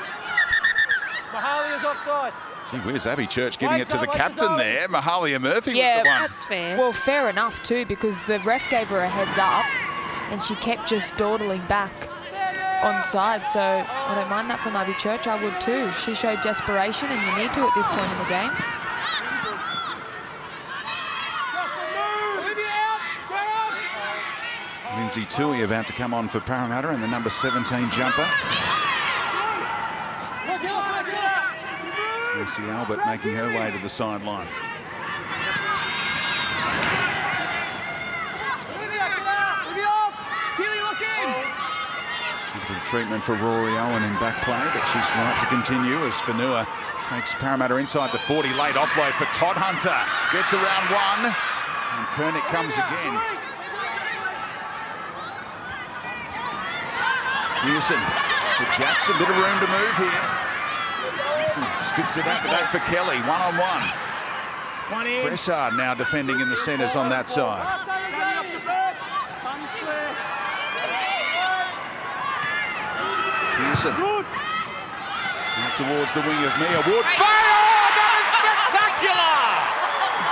Mahalia is offside. Gee whiz, Abby Church giving it to the captain there. Mahalia Murphy was the one. That's fair. Well, fair enough too, because the ref gave her a heads up and she kept just dawdling back on side. So I don't mind that from Abby Church. I would too. She showed desperation, and you need to at this point in the game. Lindsay Tui about to come on for Parramatta in the number 17 jumper. Lucy Albert making her way to the sideline. Good treatment for Rory Owen in back play, but she's right to continue as Fanua takes Parramatta inside the 40. Late offload for Todd Hunter. Gets around one, and Koenig comes again. Pearson for Jackson, bit of room to move here. Jackson spits it out the back for Kelly, one-on-one. Fressard now defending in the centres on that side. Pearson out towards the wing of Mia Wood. Oh, that is spectacular!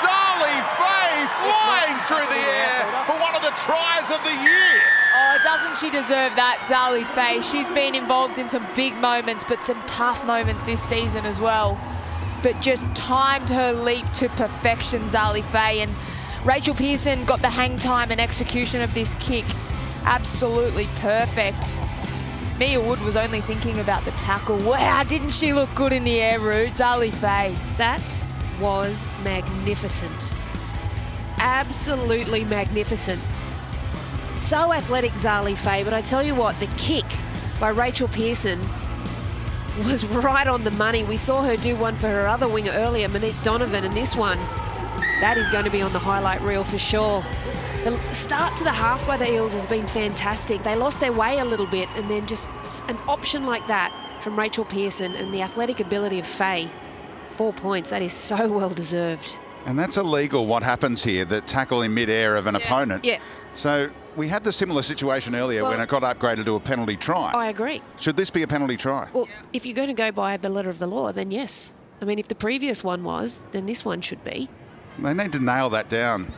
Zali Faye flying through the air for one of the tries of the year. Oh, doesn't she deserve that, Zali Faye? She's been involved in some big moments, but some tough moments this season as well. But just timed her leap to perfection, Zali Faye. And Rachel Pearson got the hang time and execution of this kick absolutely perfect. Mia Wood was only thinking about the tackle. Wow, didn't she look good in the air, Root? Zali Faye. That was magnificent. Absolutely magnificent. So athletic, Zali Faye, but I tell you what, the kick by Rachel Pearson was right on the money. We saw her do one for her other winger earlier, Monique Donovan, and this one, that is going to be on the highlight reel for sure. The start to the half by the Eels has been fantastic. They lost their way a little bit, and then just an option like that from Rachel Pearson and the athletic ability of Faye. 4 points, that is so well deserved. And that's illegal, what happens here, the tackle in mid-air of an opponent. Yeah. So we had the similar situation earlier when it got upgraded to a penalty try. I agree. Should this be a penalty try? Well, if you're going to go by the letter of the law, then yes. I mean, if the previous one was, then this one should be. They need to nail that down,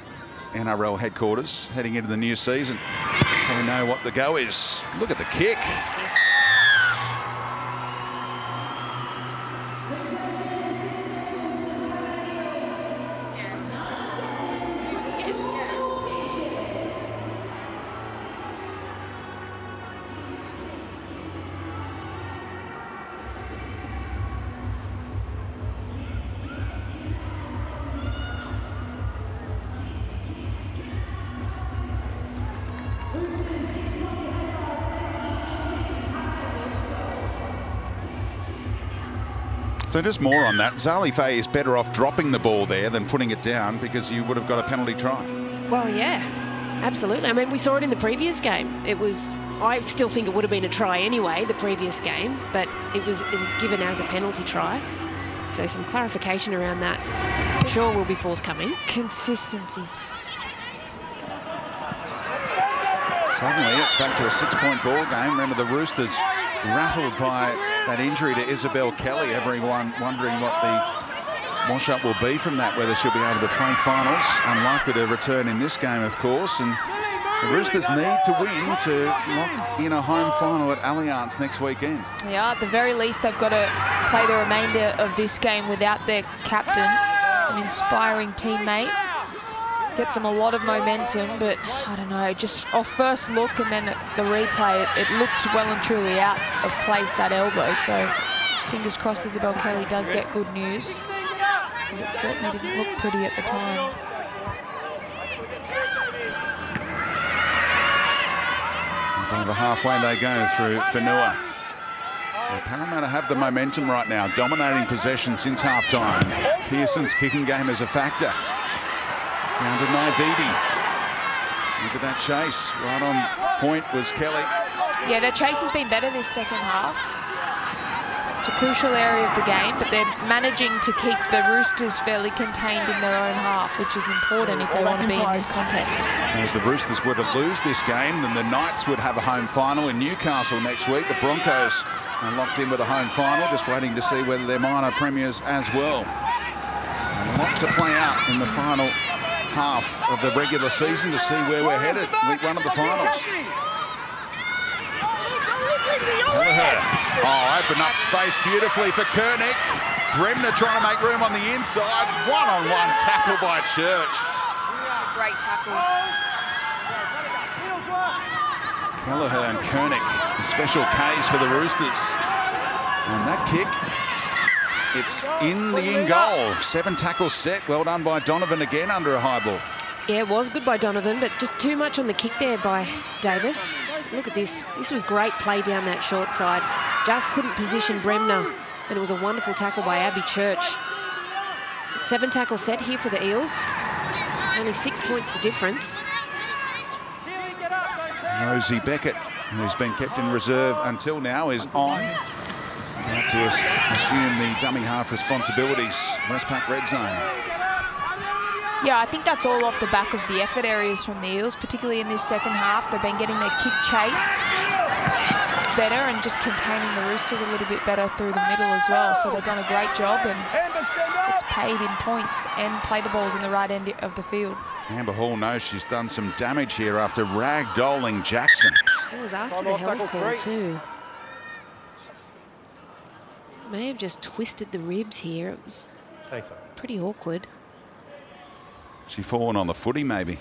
NRL headquarters, heading into the new season. So we know what the go is. Look at the kick. So just more on that. Solidify is better off dropping the ball there than putting it down because you would have got a penalty try. Well, yeah, absolutely. I mean, we saw it in the previous game. I still think it would have been a try anyway, the previous game, but it was given as a penalty try. So some clarification around that, I'm sure, will be forthcoming. Consistency. Suddenly it's back to a 6-point ball game. Remember, the Roosters rattled by that injury to Isabel Kelly. Everyone wondering what the wash-up will be from that, whether she'll be able to play finals. Unlikely to return in this game, of course. And the Roosters need to win to lock in a home final at Allianz next weekend. Yeah, at the very least, they've got to play the remainder of this game without their captain, an inspiring teammate. Gets them a lot of momentum, but I don't know, just off first look and then the replay, it looked well and truly out of place, that elbow. So fingers crossed Isabel Kelly does get good news, because it certainly didn't look pretty at the time. Over halfway they go through Whenua. So Parramatta have the momentum right now, dominating possession since half-time. Pearson's kicking game is a factor. Down to Naividi. Look at that chase. Right on point was Kelly. Yeah, their chase has been better this second half. It's a crucial area of the game, but they're managing to keep the Roosters fairly contained in their own half, which is important if they want to be in this contest. So if the Roosters were to lose this game, then the Knights would have a home final in Newcastle next week. The Broncos are locked in with a home final, just waiting to see whether they're minor premiers as well. A lot to play out in the final half of the regular season to see where we're headed. Week 1 of the finals. Oh, open up space beautifully for Koenig. Bremner trying to make room on the inside. One-on-one tackle by Church. Great tackle. Kelleher and Koenig, a special case for the Roosters. And that kick, it's in the in-goal. 7 tackles set. Well done by Donovan again under a high ball. Yeah, it was good by Donovan, but just too much on the kick there by Davis. Look at this. This was great play down that short side. Just couldn't position Bremner, and it was a wonderful tackle by Abby Church. 7 tackle set here for the Eels. Only 6 points the difference. Rosie Beckett, who's been kept in reserve until now, is on. About to assume the dummy half responsibilities. Westpac red zone. Yeah, I think that's all off the back of the effort areas from the Eels, particularly in this second half. They've been getting their kick chase better and just containing the Roosters a little bit better through the middle as well. So they've done a great job, and it's paid in points and play the balls in the right end of the field. Amber Hall knows she's done some damage here after ragdolling Jackson. It was after the held call too. May have just twisted the ribs here. It was pretty awkward. She fallen on the footy, maybe.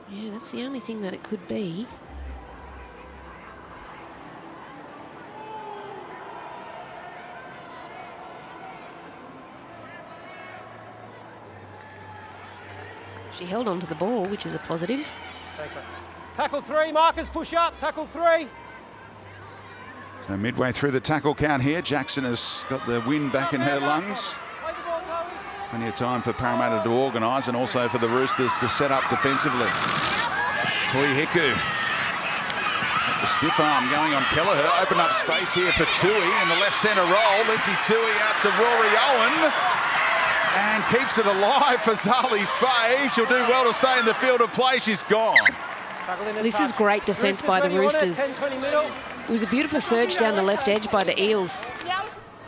Yeah, that's the only thing that it could be. She held on to the ball, which is a positive. Thanks, mate. Tackle 3, markers push up, tackle 3. So midway through the tackle count here, Jackson has got the wind back in her lungs. Plenty of time for Parramatta to organise, and also for the Roosters to set up defensively. Toi Hiku stiff arm going on Kelleher. Open up space here for Tui in the left centre roll. Lindsay Tui out to Rory Owen. And keeps it alive for Zali Faye. She'll do well to stay in the field of play. She's gone. This is great defence by the Roosters. It was a beautiful surge down the left edge by the Eels.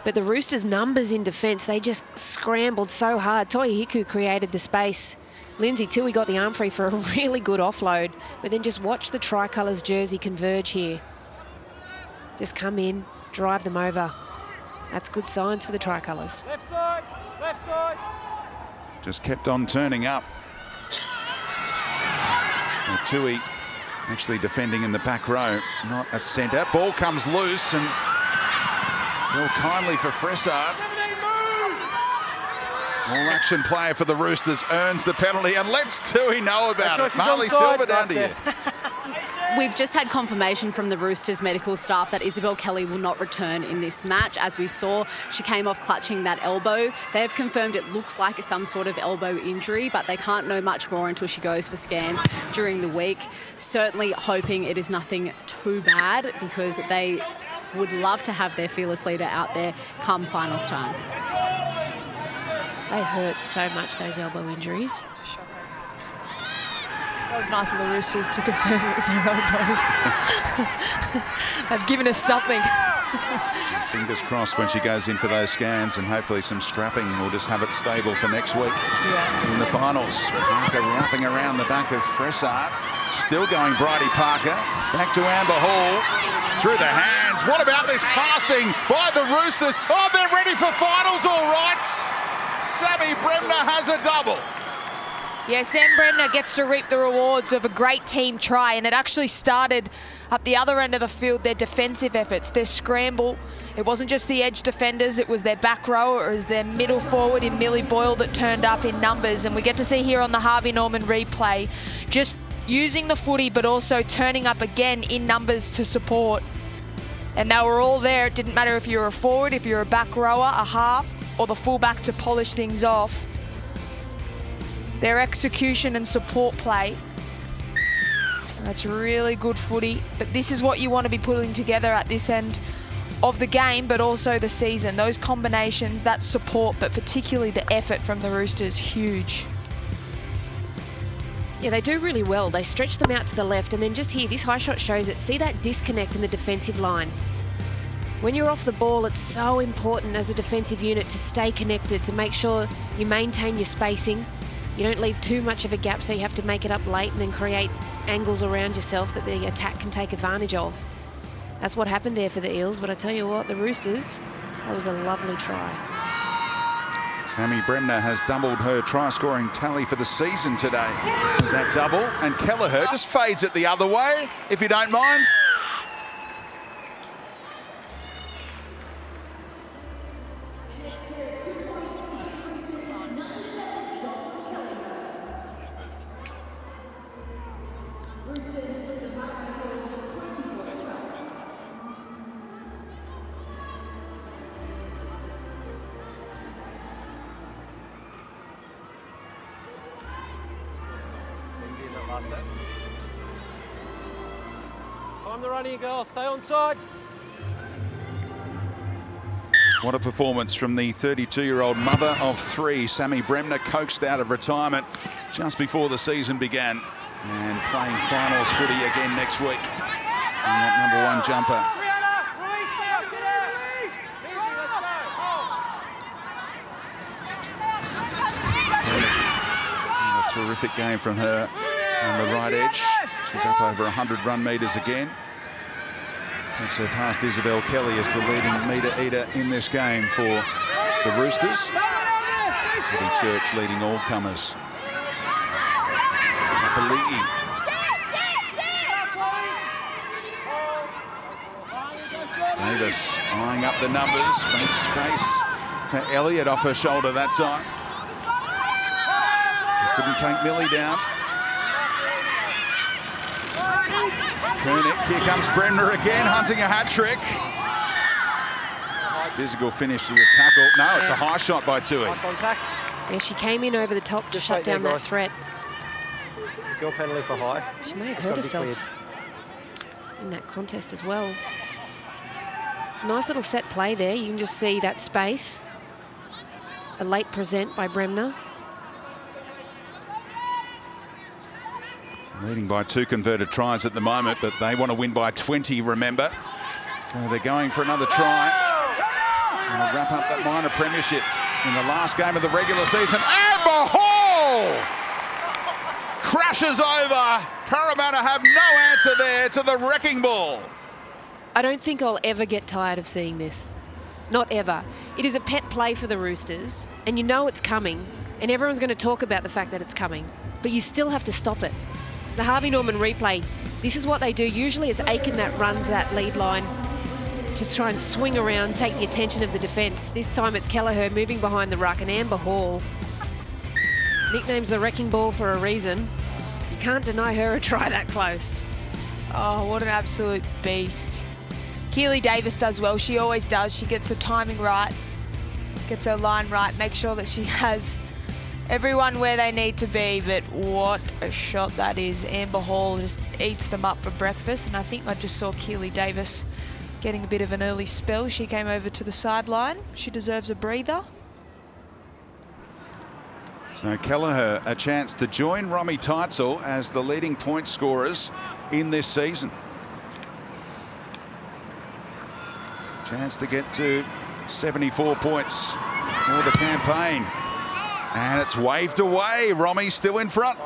But the Roosters' numbers in defence, they just scrambled so hard. Toi Hiku created the space. Lindsay Tui got the arm free for a really good offload. But then just watch the Tricolours jersey converge here. Just come in, drive them over. That's good signs for the Tricolours. Left side, left side. Just kept on turning up. Well, Tui actually defending in the back row, not at centre. Ball comes loose and well, kindly for Fressard. All action player for the Roosters earns the penalty and lets Tui know about it. Marley Silver down to you. We've just had confirmation from the Roosters medical staff that Isabel Kelly will not return in this match. As we saw, she came off clutching that elbow. They have confirmed it looks like some sort of elbow injury, but they can't know much more until she goes for scans during the week. Certainly hoping it is nothing too bad, because they would love to have their fearless leader out there come finals time. They hurt so much, those elbow injuries. That was nice of the Roosters to confirm it was her elbow. They've given us something. Fingers crossed when she goes in for those scans, and hopefully some strapping. We'll just have it stable for next week in the finals. Parker wrapping around the back of Fressard. Still going Bridie Parker. Back to Amber Hall. Through the hands. What about this passing by the Roosters? Oh, they're ready for finals, all right. Sammy Bremner has a double. Yeah, Sam Bremner gets to reap the rewards of a great team try, and it actually started up the other end of the field, their defensive efforts, their scramble. It wasn't just the edge defenders, it was their back row, it was their middle forward in Millie Boyle that turned up in numbers, and we get to see here on the Harvey Norman replay, just using the footy but also turning up again in numbers to support. And they were all there. It didn't matter if you were a forward, if you're a back rower, a half, or the fullback to polish things off. Their execution and support play. That's really good footy. But this is what you want to be putting together at this end of the game, but also the season. Those combinations, that support, but particularly the effort from the Roosters, huge. Yeah, they do really well. They stretch them out to the left, and then just here, this high shot shows it. See that disconnect in the defensive line? When you're off the ball, it's so important as a defensive unit to stay connected, to make sure you maintain your spacing. You don't leave too much of a gap, so you have to make it up late and then create angles around yourself that the attack can take advantage of. That's what happened there for the Eels, but I tell you what, the Roosters, that was a lovely try. Sammy Bremner has doubled her try-scoring tally for the season today. That double, and Kelleher just fades it the other way, if you don't mind. Time the running, girl. Stay on side. What a performance from the 32-year-old mother of three. Sammy Bremner coaxed out of retirement just before the season began, and playing finals footy again next week. And that number one jumper. Brianna, release now. Get out. Lindsay, let's go. A terrific game from her on the right edge. She's up over 100 run metres again. Takes her past Isabel Kelly as the leading metre eater in this game for the Roosters. Eddie Church leading all comers. Apalii. Davis eyeing up the numbers, makes space for Elliott off her shoulder that time. Couldn't take Millie down. Koenig, here comes Bremner again, hunting a hat-trick. Physical finish to the tackle. No, it's a high shot by Tui. High contact. Yeah, she came in over the top to shut down that threat. It's your penalty for high. She may have hurt herself. in that contest as well. Nice little set play there. You can just see that space. A late present by Bremner. Leading by 2 converted tries at the moment, but they want to win by 20, remember. So they're going for another try. And they'll wrap up that minor premiership in the last game of the regular season. Amber Hall crashes over. Parramatta have no answer there to the wrecking ball. I don't think I'll ever get tired of seeing this. Not ever. It is a pet play for the Roosters, and you know it's coming, and everyone's going to talk about the fact that it's coming, but you still have to stop it. The Harvey Norman replay, this is what they do. Usually it's Aiken that runs that lead line to try and swing around, take the attention of the defence. This time it's Kelleher moving behind the ruck, and Amber Hall, nickname's the wrecking ball for a reason. You can't deny her a try that close. Oh, what an absolute beast. Keely Davis does well. She always does. She gets the timing right, gets her line right, makes sure that she has everyone where they need to be. But what a shot that is. Amber Hall just eats them up for breakfast. And I think I just saw Keely Davis getting a bit of an early spell. She came over to the sideline. She deserves a breather. So Kelleher a chance to join Romy Teitzel as the leading point scorers in this season. Chance to get to 74 points for the campaign. And it's waved away. Romy still in front.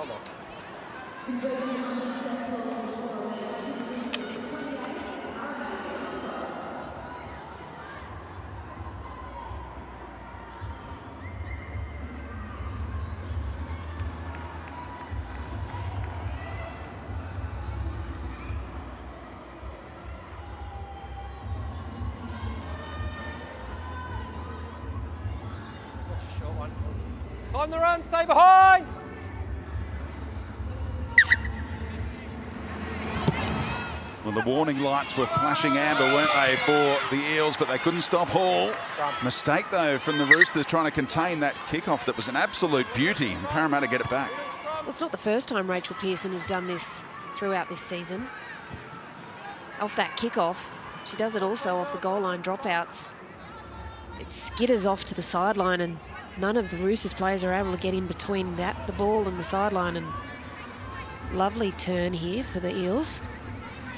Time to run, stay behind! Well, the warning lights were flashing amber, weren't they, for the Eels, but they couldn't stop Hall. Mistake, though, from the Roosters trying to contain that kickoff that was an absolute beauty, and Parramatta get it back. Well, it's not the first time Rachel Pearson has done this throughout this season. Off that kickoff, she does it also off the goal line dropouts. It skitters off to the sideline, and none of the Roosters players are able to get in between the ball and the sideline. And lovely turn here for the Eels.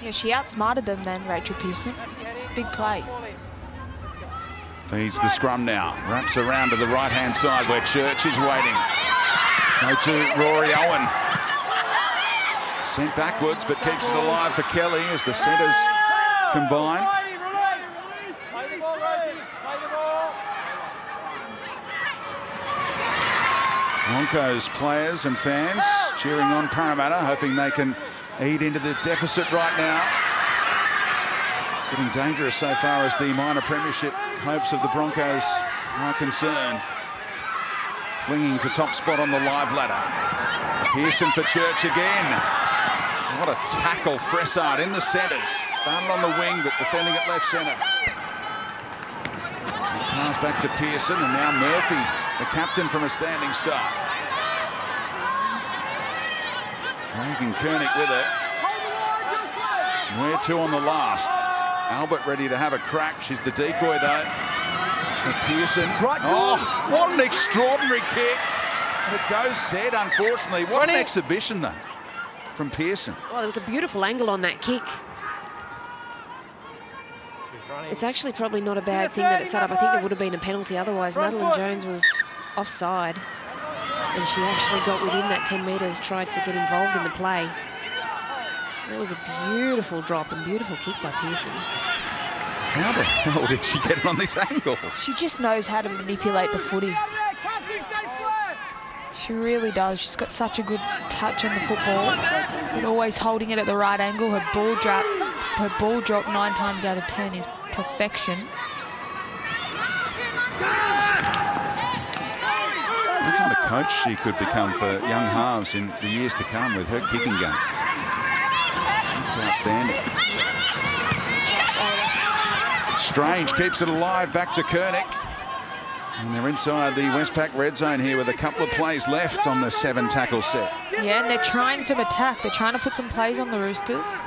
Yeah, she outsmarted them then, Rachel Pearson. Big play. Feeds the scrum now. Wraps around to the right-hand side where Church is waiting. So to Rory Owen. Sent backwards, but keeps it alive for Kelly as the centres combine. Play the ball, Rosie. Play the ball. Broncos players and fans cheering on Parramatta, hoping they can eat into the deficit right now. It's getting dangerous so far as the minor premiership hopes of the Broncos are concerned. Clinging to top spot on the live ladder. Pearson for Church again. What a tackle, Fressard in the centres. Started on the wing, but defending at left centre. Pass back to Pearson, and now Murphy, the captain, from a standing start. Dragging Koenig with it. Where to on the last? Albert ready to have a crack. She's the decoy, though. And Pearson. Oh, what an extraordinary kick. And it goes dead, unfortunately. What an exhibition, though, from Pearson. Well, there was a beautiful angle on that kick. It's actually probably not a bad thing that it set up. I think there would have been a penalty otherwise. Madeline Jones was offside, and she actually got within that 10 metres, tried to get involved in the play. That was a beautiful drop and beautiful kick by Pearson. How the hell did she get it on this angle? She just knows how to manipulate the footy. She really does. She's got such a good touch on the football, but always holding it at the right angle. Her ball drop 9 times out of 10 is perfection. Imagine the coach she could become for young halves in the years to come with her kicking game. That's outstanding. Strange keeps it alive, back to Koenig. And they're inside the Westpac red zone here with a couple of plays left on the 7-tackle set. Yeah, and they're trying some attack. They're trying to put some plays on the Roosters.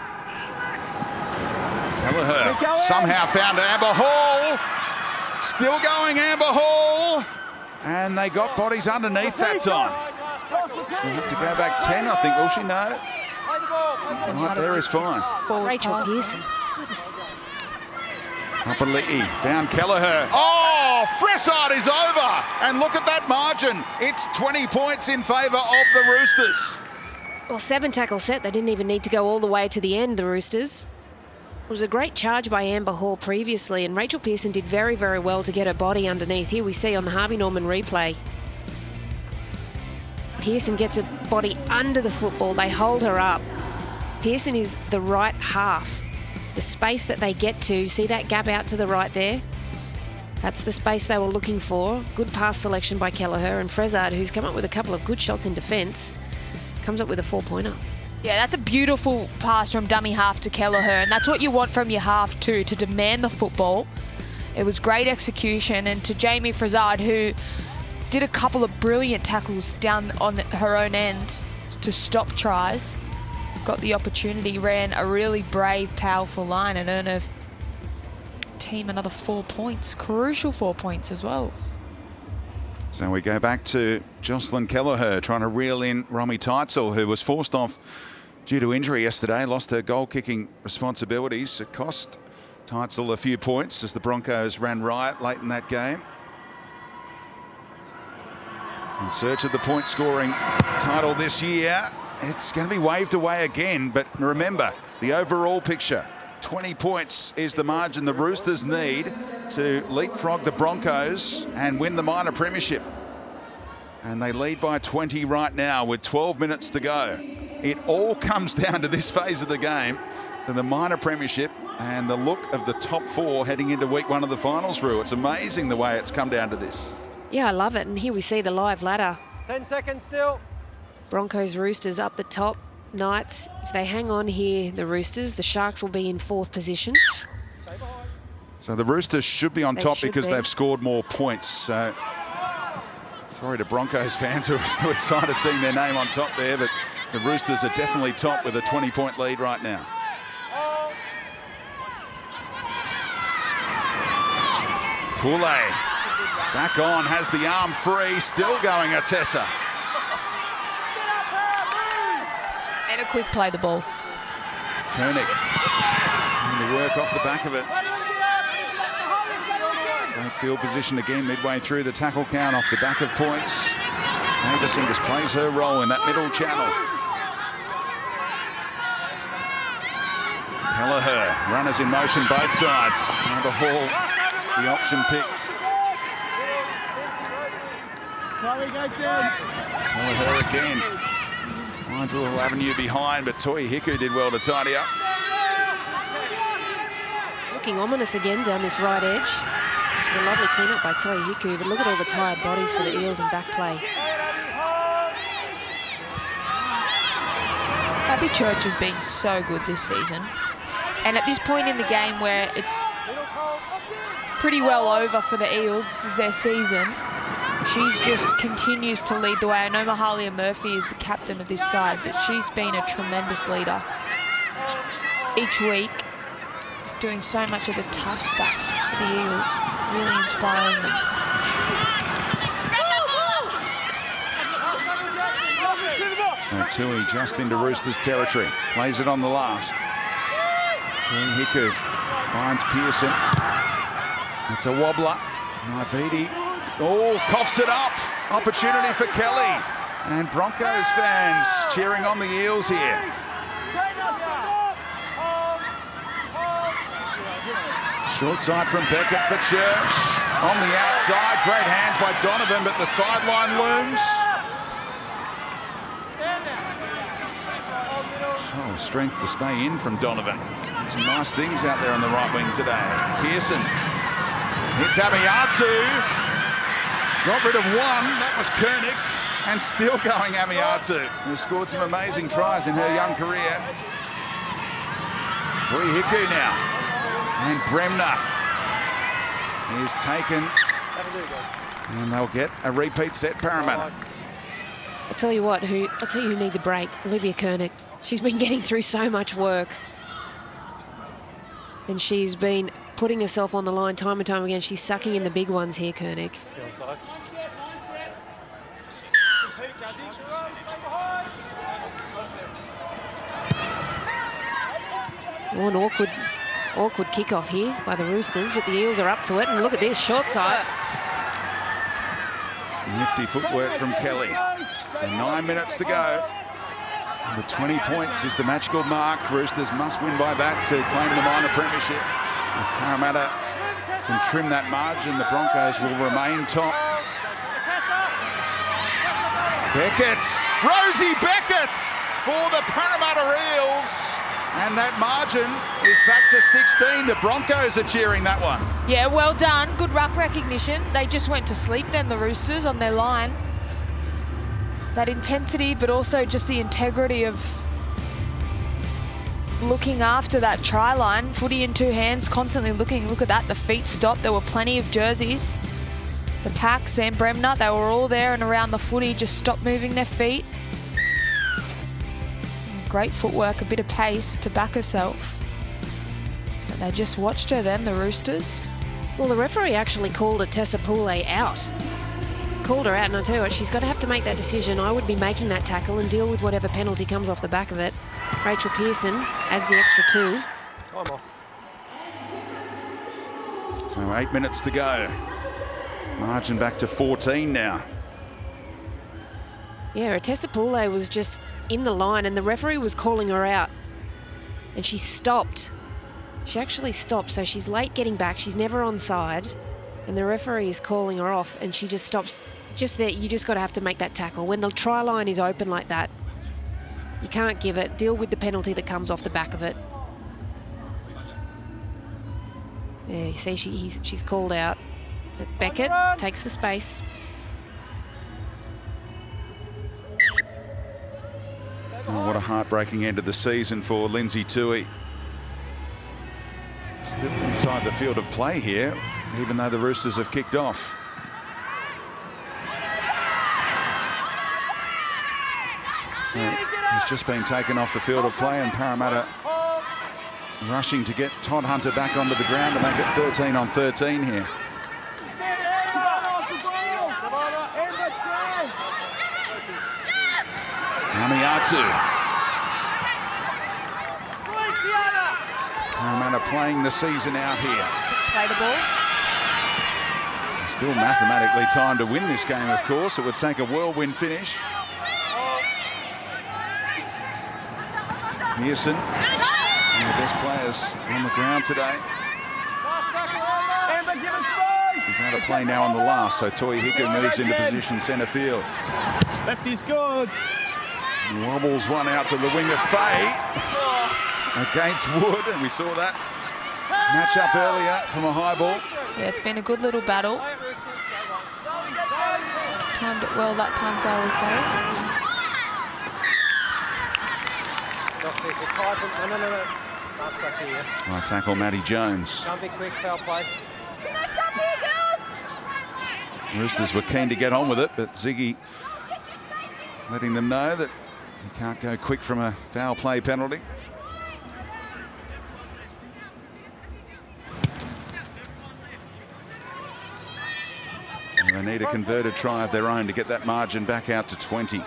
Kelleher somehow found Amber Hall. Still going, Amber Hall. And they got bodies underneath that time. She'll have to go back 10, I think. Will she? No. Right there is fine. Rachel Pearson. Papali'i found Kelleher. Oh, Fressard is over. And look at that margin. It's 20 points in favour of the Roosters. Well, 7-tackle set. They didn't even need to go all the way to the end, the Roosters. It was a great charge by Amber Hall previously, and Rachel Pearson did very, very well to get her body underneath. Here we see on the Harvey Norman replay. Pearson gets her body under the football. They hold her up. Pearson is the right half. The space that they get to, see that gap out to the right there? That's the space they were looking for. Good pass selection by Kelleher, and Fressard, who's come up with a couple of good shots in defence, comes up with a 4-pointer. Yeah, that's a beautiful pass from dummy half to Kelleher, and that's what you want from your half too, to demand the football. It was great execution, and to Jamie Fressard, who did a couple of brilliant tackles down on her own end to stop tries. Got the opportunity, ran a really brave, powerful line and earned her team another 4 points. Crucial 4 points as well. So we go back to Jocelyn Kelleher trying to reel in Romy Teitzel, who was forced off due to injury yesterday, lost her goal-kicking responsibilities. It cost Teitzel a few points as the Broncos ran riot late in that game. In search of the point-scoring title this year, it's going to be waved away again. But remember, the overall picture, 20 points is the margin the Roosters need to leapfrog the Broncos and win the minor premiership. And they lead by 20 right now with 12 minutes to go. It all comes down to this phase of the game, to the minor premiership and the look of the top 4 heading into week 1 of the finals, Rue. It's amazing the way it's come down to this. Yeah, I love it. And here we see the live ladder. 10 seconds still. Broncos, Roosters up the top. Knights, if they hang on here, the Roosters, the Sharks will be in 4th position. So the Roosters should be on top because they've scored more points. So sorry to Broncos fans who are still excited seeing their name on top there, but the Roosters are definitely top with a 20-point lead right now. Poulet back on, has the arm free, still going Atessa. And a quick play the ball. Koenig trying to work off the back of it. Great field position again midway through the tackle count off the back of points. Davison just plays her role in that middle channel. Kelleher, runners in motion both sides. Amber Hall, the option picked. Kelleher again. Finds a little avenue behind, but Toi Hiku did well to tidy up. Looking ominous again down this right edge. A lovely clean-up by Toi Hiku, but look at all the tired bodies for the Eels in back play. Abby Church has been so good this season. And at this point in the game where it's pretty well over for the Eels, this is their season, she's just continues to lead the way. I know Mahalia Murphy is the captain of this side, but she's been a tremendous leader. Each week, she's doing so much of the tough stuff for the Eels, really inspiring them. So Tui just into Roosters territory, plays it on the last. Toi Hiku finds Pearson. It's a wobbler. Naividi. Oh, coughs it up. Opportunity for Kelly. And Broncos fans cheering on the Eels here. Short side from Beckett for Church. On the outside, great hands by Donovan, but the sideline looms. Oh, strength to stay in from Donovan. Some nice things out there on the right wing today. Pearson hits Amiatu. Got rid of one, that was Koenig, and still going Amiatu, who scored some amazing tries in her young career. Toi Hiku now, and Bremner is taken, and they'll get a repeat set, Parramatta. I'll tell you who needs a break, Olivia Koenig. She's been getting through so much work. And she's been putting herself on the line time and time again. She's sucking in the big ones here, Koenig. Oh, an awkward kickoff here by the Roosters, but the Eels are up to it. And look at this, short side. Nifty footwork from Kelly. So 9 minutes to go. With 20 points is the magical mark. Roosters must win by that to claim the minor premiership. If Parramatta can trim that margin, the Broncos will remain top. Beckett, Rosie Beckett for the Parramatta Eels. And that margin is back to 16. The Broncos are cheering that one. Yeah, well done. Good ruck recognition. They just went to sleep then, the Roosters, on their line. That intensity, but also just the integrity of looking after that try line. Footy in two hands, constantly looking. Look at that, the feet stopped. There were plenty of jerseys. The pack, Sam Bremner, they were all there and around the footy, just stopped moving their feet. Great footwork, a bit of pace to back herself. But they just watched her then, the Roosters. Well, the referee actually called a Tessa Poulet out. Called her out, and I tell you what, she's got to have to make that decision. I would be making that tackle and deal with whatever penalty comes off the back of it. Rachel Pearson adds the extra 2. Time off. So 8 minutes to go. Margin back to 14 now. Yeah, Tessa Poulet was just in the line and the referee was calling her out. And she stopped. She actually stopped, so she's late getting back. She's never onside. And the referee is calling her off and she just stops. Just there, you just got to have to make that tackle. When the try line is open like that, you can't give it. Deal with the penalty that comes off the back of it. Yeah, you see she's called out. But Beckett takes the space. Oh, what a heartbreaking end of the season for Lindsay Tui. Still inside the field of play here, even though the Roosters have kicked off. So he's just been taken off the field of play, and Parramatta rushing to get Todd Hunter back onto the ground to make it 13 on 13 here. Amiatu. Parramatta playing the season out here. Play the ball. Still mathematically time to win this game, of course. It would take a whirlwind finish. Pearson, one of the best players on the ground today. He's out of play now on the last, so Toy Hicker moves into position centre field. Lefty's good. Wobbles one out to the wing of Faye against Wood, and we saw that match up earlier from a high ball. Yeah, it's been a good little battle. Timed it well that time, Sally Faye. No. Mark's back here. I tackle Matty Jones. Can't be quick, foul play. Roosters were keen to get on with it, but Ziggy letting them know that he can't go quick from a foul play penalty. So they need a converted try of their own to get that margin back out to 20.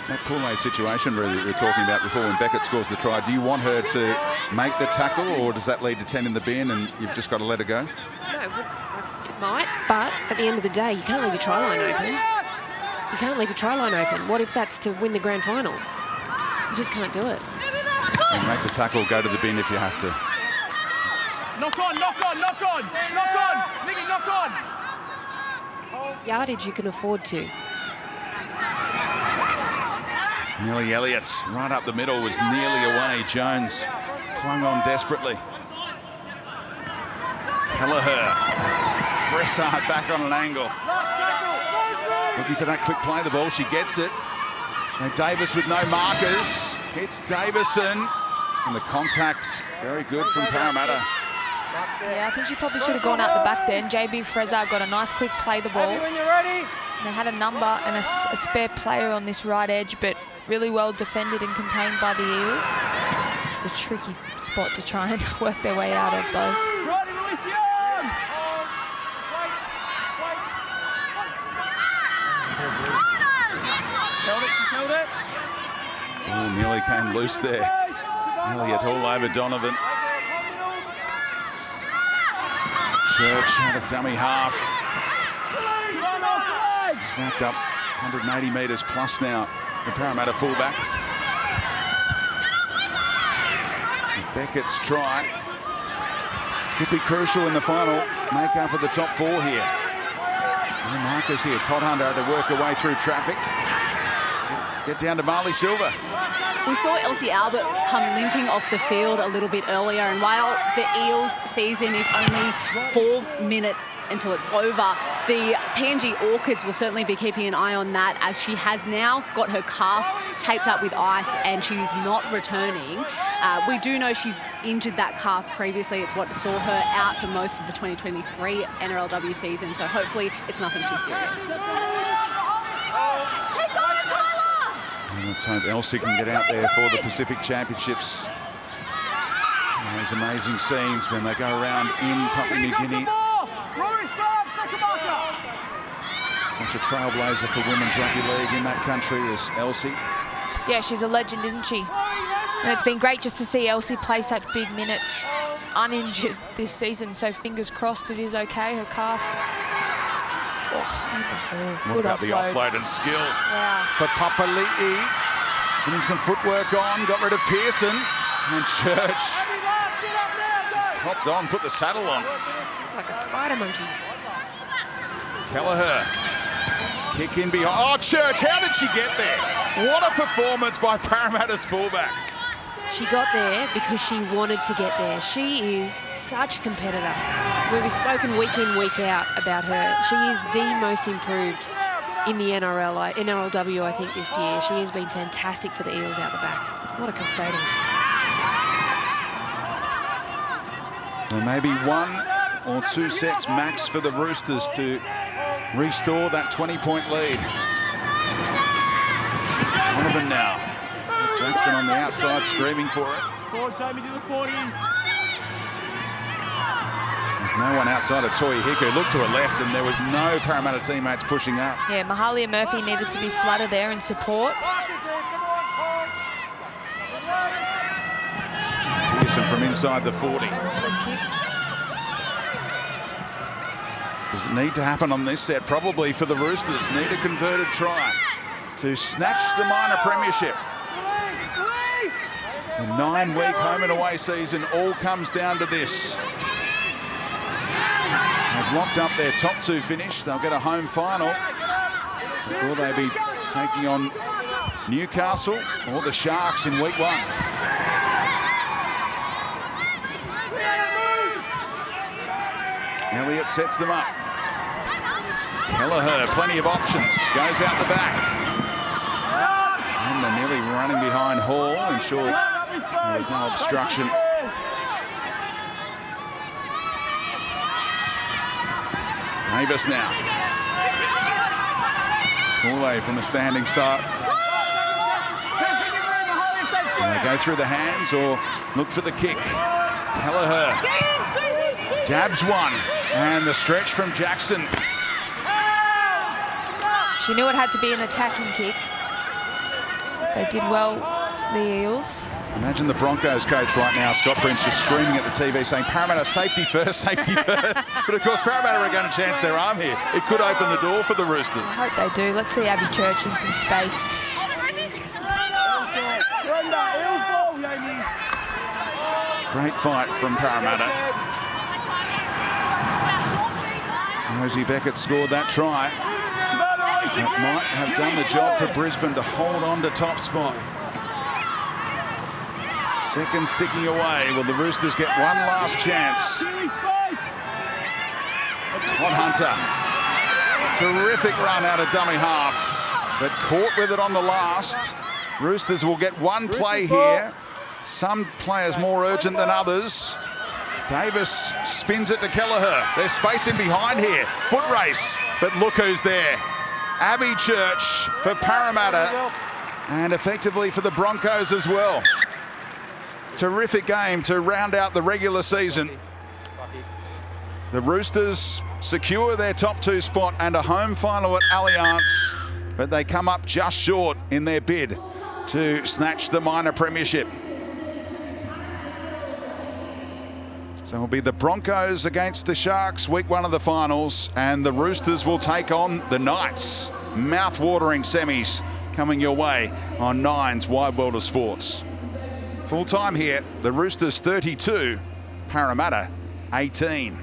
That Poulet situation really we were talking about before when Beckett scores the try, do you want her to make the tackle, or does that lead to 10 in the bin and you've just got to let her go? No, it might, but at the end of the day, you can't leave your try line open. You can't leave your try line open. What if that's to win the grand final? You just can't do it. And make the tackle, go to the bin if you have to. Knock on. Ziggy, knock on. Yardage you can afford to. Millie Elliott right up the middle was nearly away. Jones clung on desperately. Kelleher. Fressard back on an angle. Looking for that quick play. The ball, she gets it. And Davis with no markers. Hits Davison. And the contact, very good from Parramatta. Yeah, I think she probably should have gone out the back then. JB Fressard got a nice quick play the ball. When you're ready. And they had a number and a spare player on this right edge, but really well defended and contained by the Eels. It's a tricky spot to try and work their way out of, though. Oh, nearly came loose there. Elliott all over Donovan. Church out of dummy half. He's wrapped up 180 metres plus now. The Parramatta fullback. Beckett's try could be crucial in the final make-up of the top four here. No markers here. Todd Hunter had to work her way through traffic. Get down to Marley Silva. We saw Elsie Albert come limping off the field a little bit earlier, and while the Eels season is only 4 minutes until it's over, the PNG Orchids will certainly be keeping an eye on that, as she has now got her calf taped up with ice and she's not returning. We do know she's injured that calf previously. It's what saw her out for most of the 2023 NRLW season, so hopefully it's nothing too serious. And let's hope Elsie can get out there for the Pacific Championships. And those amazing scenes when they go around in Papua New Guinea. Such a trailblazer for women's rugby league in that country as Elsie. Yeah, she's a legend, isn't she? And it's been great just to see Elsie play such big minutes uninjured this season, so fingers crossed it is okay, her calf. What about the offload and skill for Papali'i? Getting some footwork on, got rid of Pearson. And Church just hopped on, put the saddle on. Like a spider monkey. Kelleher, kick in behind. Oh, Church, how did she get there? What a performance by Parramatta's fullback. She got there because she wanted to get there. She is such a competitor. We've spoken week in, week out about her. She is the most improved in the NRLW, I think, this year. She has been fantastic for the Eels out the back. What a custodian. So maybe 1 or 2 sets max for the Roosters to restore that 20-point lead. Donovan now. Jackson on the outside screaming for it. There's no one outside of Toi Hiku. Looked to her left and there was no Parramatta teammates pushing up. Yeah, Mahalia Murphy needed to be flooded there in support. Pearson from inside the 40. Does it need to happen on this set? Probably for the Roosters. Need a converted try to snatch the minor premiership. The 9-week home and away season all comes down to this. They've locked up their top 2 finish. They'll get a home final. Will they be taking on Newcastle or the Sharks in week 1? Elliott sets them up. Kelleher, plenty of options. Goes out the back. And they're nearly running behind Hall. Ensure there was no obstruction. Davis now. Koule from a standing start. Can they go through the hands or look for the kick? Kelleher dabs one. And the stretch from Jackson. She knew it had to be an attacking kick. They did well, the Eels. Imagine the Broncos coach right now, Scott Prince, just screaming at the TV saying, Parramatta, safety first, safety first. But of course, Parramatta are going to chance their arm here. It could open the door for the Roosters. I hope they do. Let's see Abby Church in some space. Great fight from Parramatta. Rosie Beckett scored that try. That might have done the job for Brisbane to hold on to top spot. Seconds ticking away. Will the Roosters get one last chance? Todd Hunter. Terrific run out of dummy half, but caught with it on the last. Roosters will get one play here. Some players more urgent than others. Davis spins it to Kelleher. There's space in behind here. Foot race, but look who's there. Abbey Church for Parramatta and effectively for the Broncos as well. Terrific game to round out the regular season. The Roosters secure their top 2 spot and a home final at Allianz, but they come up just short in their bid to snatch the minor premiership. So it'll be the Broncos against the Sharks, week 1 of the finals, and the Roosters will take on the Knights. Mouth-watering semis coming your way on Nine's Wide World of Sports. Full time here, the Roosters 32, Parramatta 18.